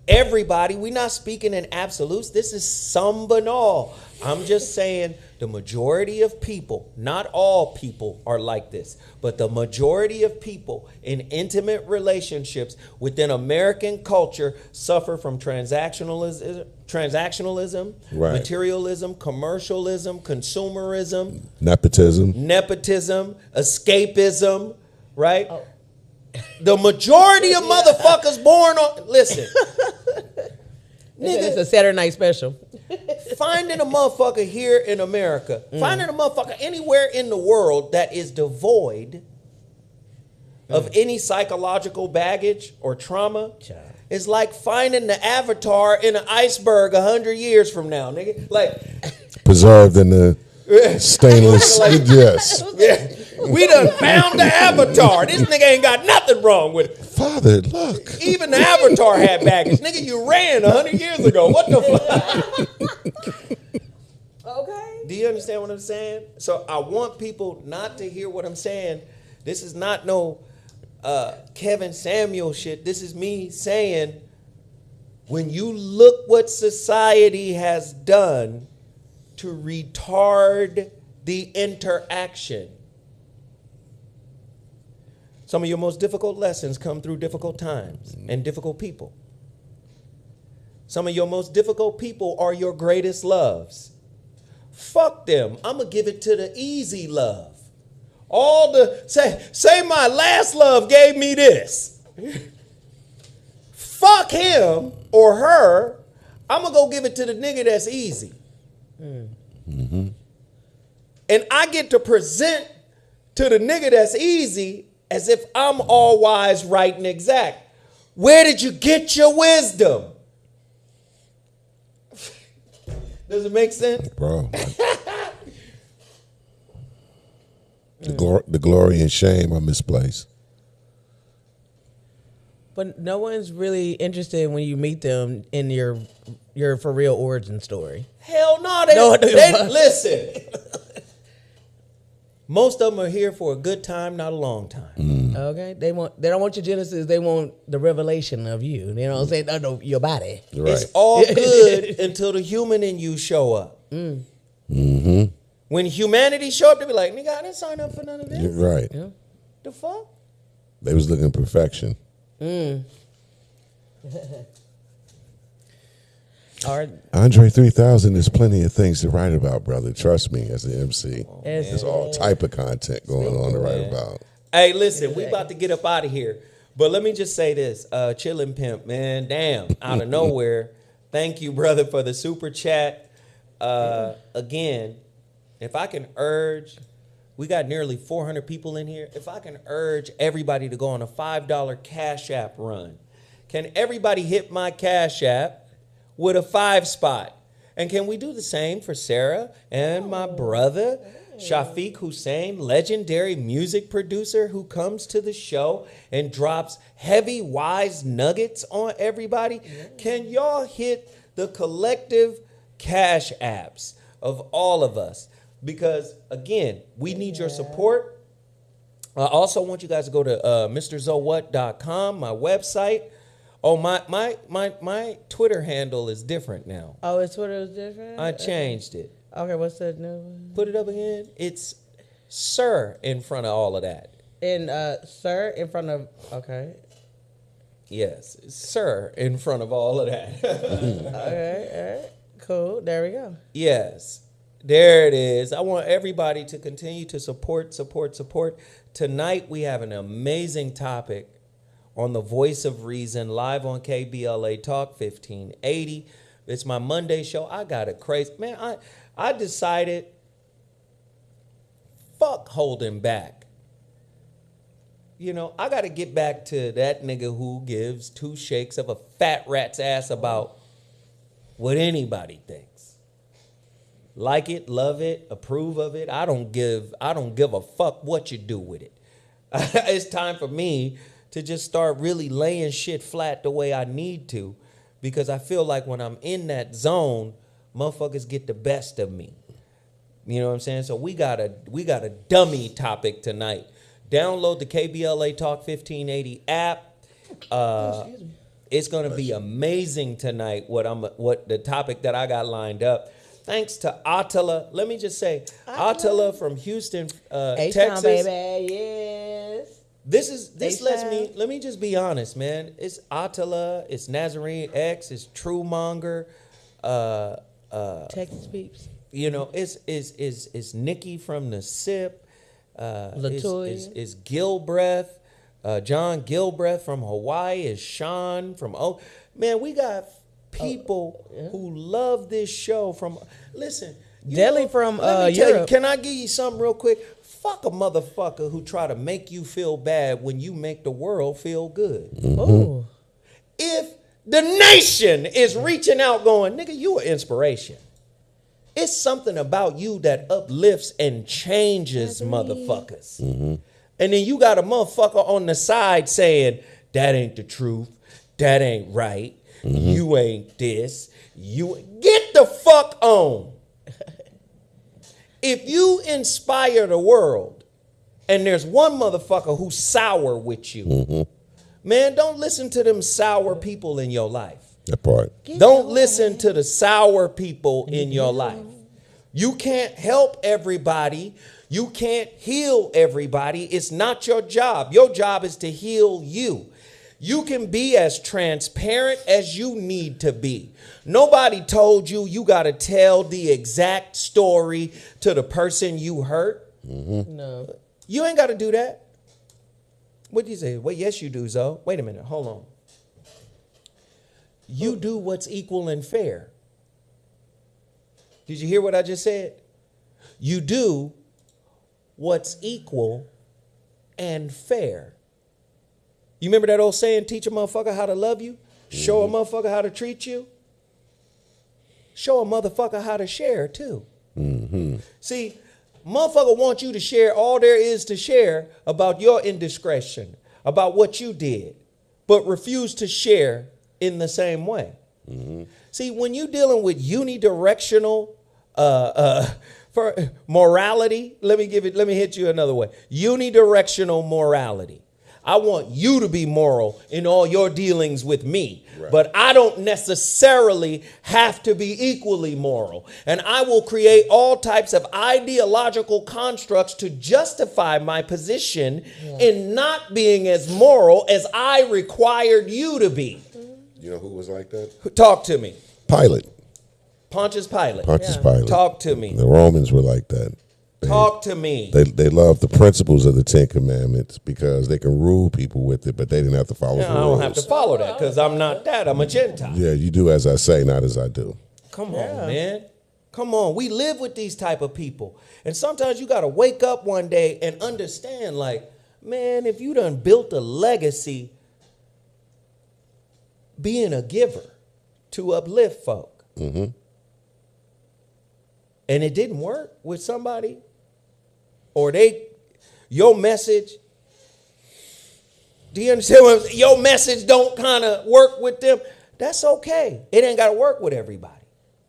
everybody. We're not speaking in absolutes. This is some but all. I'm just saying the majority of people, not all people are like this, but the majority of people in intimate relationships within American culture suffer from transactionalism, Right. materialism, commercialism, consumerism, Nepotism. escapism, right? The majority of motherfuckers born on, listen, It's a Saturday night special. finding a motherfucker here in America, finding a motherfucker anywhere in the world that is devoid of any psychological baggage or trauma is like finding the avatar in an iceberg 100 years from now, nigga. Like, Preserved in the stainless. Yes. we done found the avatar. This nigga ain't got nothing wrong with it. Father, look. Even the avatar had baggage. Nigga, you ran 100 years ago. What the fuck? Okay. Do you understand what I'm saying? So I want people not to hear what I'm saying. This is not no Kevin Samuel shit. This is me saying, when you look what society has done to retard the interaction, some of your most difficult lessons come through difficult times and difficult people. Some of your most difficult people are your greatest loves. Fuck them. I'm going to give it to the easy love. All the, say my last love gave me this. Fuck him or her. I'm going to go give it to the nigga that's easy. Mm-hmm. And I get to present to the nigga that's easy as if I'm all wise, right, and exact. Where did you get your wisdom? Does it make sense? Bro. The glory and shame are misplaced. But no one's really interested when you meet them in your for real origin story. Hell no, they listen. Most of them are here for a good time, not a long time. Okay, they don't want your genesis. They want the revelation of you. You know what I'm saying? No, your body. Right. It's all good until the human in you show up. Mm-hmm. When humanity show up, they be like, nigga, I didn't sign up for none of this. Right. Yeah. The fuck? They was looking at perfection. All right. Andre 3000, there's plenty of things to write about, brother. Trust me, as an MC. There's all type of content going on to write about. Hey, listen, we about to get up out of here. But let me just say this. Chillin' Pimp, man, damn, out of nowhere. Thank you, brother, for the super chat. Again, if I can urge, we got nearly 400 people in here. If I can urge everybody to go on a $5 Cash App run, can everybody hit my Cash App with a 5 spot? And can we do the same for Sarah and my brother, Shafiq Hussein, legendary music producer who comes to the show and drops heavy, wise nuggets on everybody? Can y'all hit the collective Cash Apps of all of us? Because, again, we need your support. I also want you guys to go to MrZoWhat.com, my website. Oh, my Twitter handle is different now. Oh, his Twitter is different? I changed it. Okay, what's that new one? Put it up again. It's Sir in front of all of that. And sir in front of, okay. Yes, Sir in front of all of that. Okay, all right. Cool. There we go. Yes, there it is. I want everybody to continue to support. Tonight we have an amazing topic on the Voice of Reason, live on KBLA Talk 1580. It's my Monday show. I got a crazy, man, I decided, fuck holding back. You know, I got to get back to that nigga who gives 2 shakes of a fat rat's ass about what anybody thinks. Like it, love it, approve of it. I don't give a fuck what you do with it. It's time for me to just start really laying shit flat the way I need to, because I feel like when I'm in that zone, motherfuckers get the best of me. You know what I'm saying? So we got a dummy topic tonight. Download the KBLA Talk 1580 app. It's gonna be amazing tonight. What the topic that I got lined up. Thanks to Attila. Let me just say, Attila from Houston, Texas. Baby, yes. Let me just be honest, man. It's Attila, it's Nazarene X, it's Truemonger, Texas peeps. you know, it's Nikki from the SIP, Latoya. it's Gilbreth, John Gilbreth from Hawaii, is Sean from man, we got people who love this show from Deli from let me tell you, Europe. can I give you something real quick? Fuck a motherfucker who try to make you feel bad when you make the world feel good. Ooh. If the nation is reaching out going, nigga, you an inspiration. It's something about you that uplifts and changes motherfuckers. And then you got a motherfucker on the side saying, that ain't the truth. That ain't right. You ain't this. You get the fuck on. If you inspire the world and there's one motherfucker who's sour with you, man, don't listen to them sour people in your life. That part. Don't listen to the sour people in your life. You can't help everybody. You can't heal everybody. It's not your job. Your job is to heal you. You can be as transparent as you need to be. Nobody told you you got to tell the exact story to the person you hurt. No. You ain't got to do that. What do you say? Well, yes, you do, Zoe. Wait a minute. Hold on. You do what's equal and fair. Did you hear what I just said? You do what's equal and fair. You remember that old saying, teach a motherfucker how to love you? Show a motherfucker how to treat you? Show a motherfucker how to share too. See, motherfucker wants you to share all there is to share about your indiscretion, about what you did, but refuse to share in the same way. See, when you're dealing with unidirectional for morality, let me hit you another way. Unidirectional morality. I want you to be moral in all your dealings with me, but I don't necessarily have to be equally moral. And I will create all types of ideological constructs to justify my position in not being as moral as I required you to be. You know who was like that? Talk to me. Pilate. Pontius Pilate. Pontius Pilate. Talk to me. The Romans were like that. Talk to me. They love the principles of the Ten Commandments because they can rule people with it, but they didn't have to follow the rules. I don't have to follow that because I'm not that. I'm a Gentile. Yeah, you do as I say, not as I do. Come on, man. Come on. We live with these type of people. And sometimes you got to wake up one day and understand, like, man, if you done built a legacy being a giver to uplift folk, and it didn't work with somebody, or your message, do you understand what I'm saying? Your message don't kind of work with them. That's okay. It ain't got to work with everybody.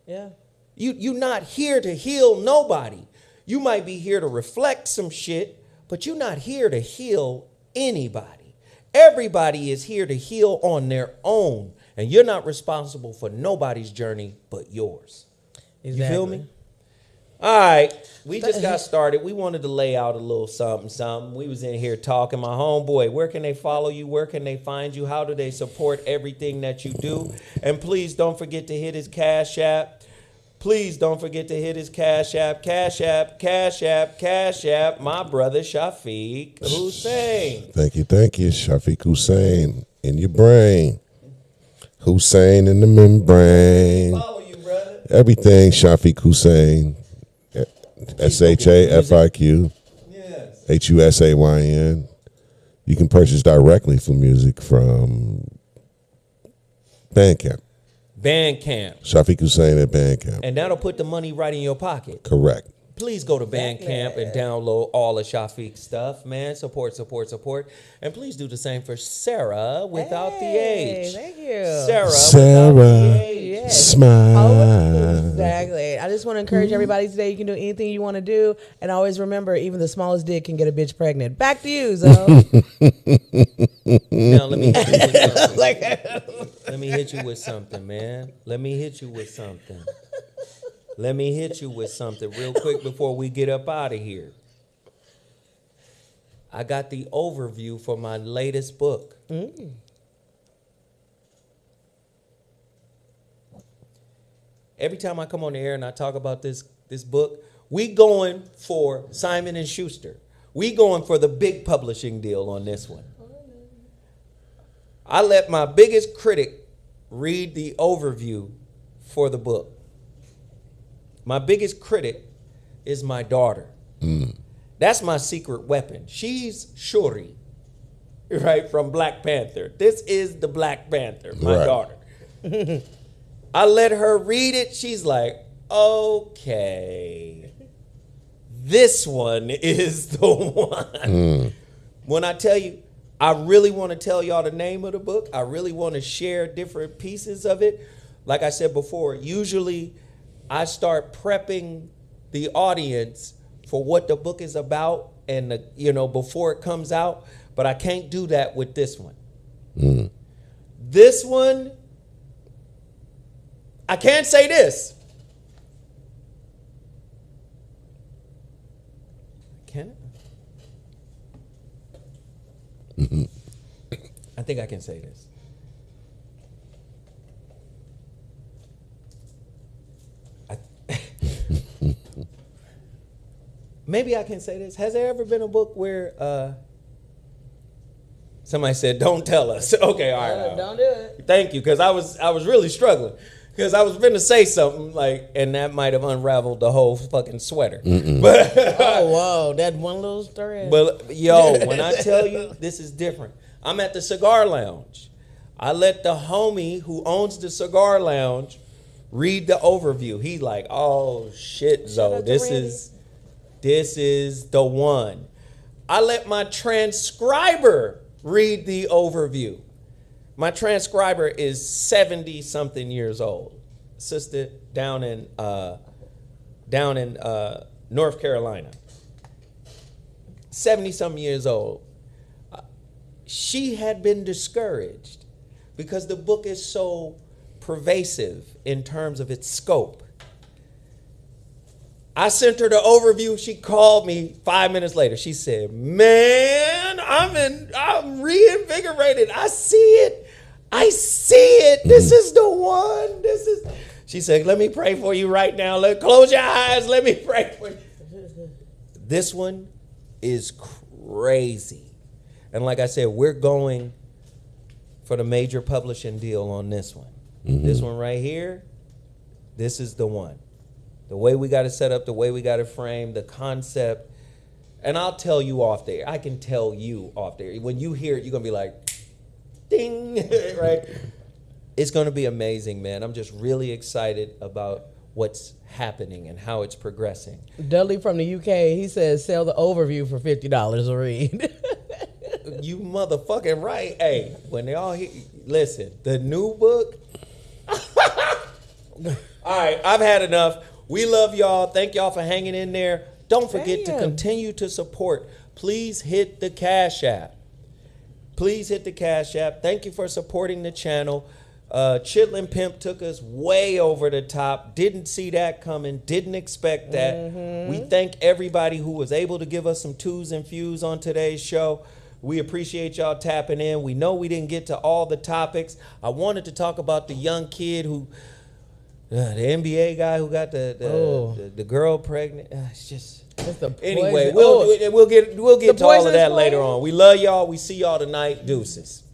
Yeah. You're not here to heal nobody. You might be here to reflect some shit, but you're not here to heal anybody. Everybody is here to heal on their own, and you're not responsible for nobody's journey but yours. Exactly. You feel me? All right, we just got started. We wanted to lay out a little something. We was in here talking. My homeboy, where can they follow you? Where can they find you? How do they support everything that you do? And please don't forget to hit his Cash App. Please don't forget to hit his Cash App. Cash App, Cash App, Cash App. My brother Shafiq Hussein. Thank you. Shafiq Hussein in your brain. Hussein in the membrane. Follow you, brother. Everything Shafiq Hussein. SHAFIQ. Yes. HUSAYN. You can purchase directly for music from Bandcamp. Bandcamp. Shafiq Hussein at Bandcamp. And that'll put the money right in your pocket. Correct. Please go to Bandcamp and download all of Shafiq's stuff, man. Support. And please do the same for Sarah without the H. Thank you. Sarah without the H. Yes. Smile. Exactly. I just want to encourage everybody today. You can do anything you want to do. And always remember, even the smallest dick can get a bitch pregnant. Back to you, Zo. Now let me hit you with something. Let me hit you with something, man. Let me hit you with something real quick before we get up out of here. I got the overview for my latest book. Every time I come on the air and I talk about this book, we going for Simon & Schuster. We going for the big publishing deal on this one. I let my biggest critic read the overview for the book. My biggest critic is my daughter. That's my secret weapon. She's Shuri, right, from Black Panther. This is the Black Panther, my daughter. I let her read it. She's like, okay, this one is the one. When I tell you, I really want to tell y'all the name of the book. I really want to share different pieces of it. Like I said before, usually I start prepping the audience for what the book is about and before it comes out, but I can't do that with this one. This one, I can't say this. Can it? I think I can say this. Maybe I can say this. Has there ever been a book where somebody said, "Don't tell us"? Okay, all right. Don't do it. Thank you, because I was really struggling. Because I was going to say something and that might have unraveled the whole fucking sweater. But oh, whoa, that one little thread. But yo, when I tell you, this is different. I'm at the cigar lounge. I let the homie who owns the cigar lounge read the overview. He like, oh shit, Zo, this is the one. I let my transcriber read the overview. My transcriber is 70-something years old. Sister down in North Carolina. 70-something years old. She had been discouraged because the book is so pervasive in terms of its scope. I sent her the overview. She called me 5 minutes later. She said, "Man, I'm reinvigorated. I see it. This is the one. She said, "Let me pray for you right now. Close your eyes. Let me pray for you." This one is crazy. And like I said, we're going for the major publishing deal on this one. This one right here, this is the one. The way we got it set up, the way we got it framed, the concept. And I'll tell you off there. I can tell you off there. When you hear it, you're going to be like, ding, right? It's going to be amazing, man. I'm just really excited about what's happening and how it's progressing. Dudley from the UK, he says sell the overview for $50 a read. You motherfucking right. Hey, when they all hear, listen, the new book. All right, I've had enough. We love y'all. Thank y'all for hanging in there. Don't forget to continue to support. Please hit the Cash App. Thank you for supporting the channel. Chitlin Pimp took us way over the top. Didn't see that coming. Didn't expect that. We thank everybody who was able to give us some twos and fews on today's show. We appreciate y'all tapping in. We know we didn't get to all the topics. I wanted to talk about the young kid who, the NBA guy who got the girl pregnant. It's just anyway. We'll get to all of that later on. We love y'all. We see y'all tonight. Deuces.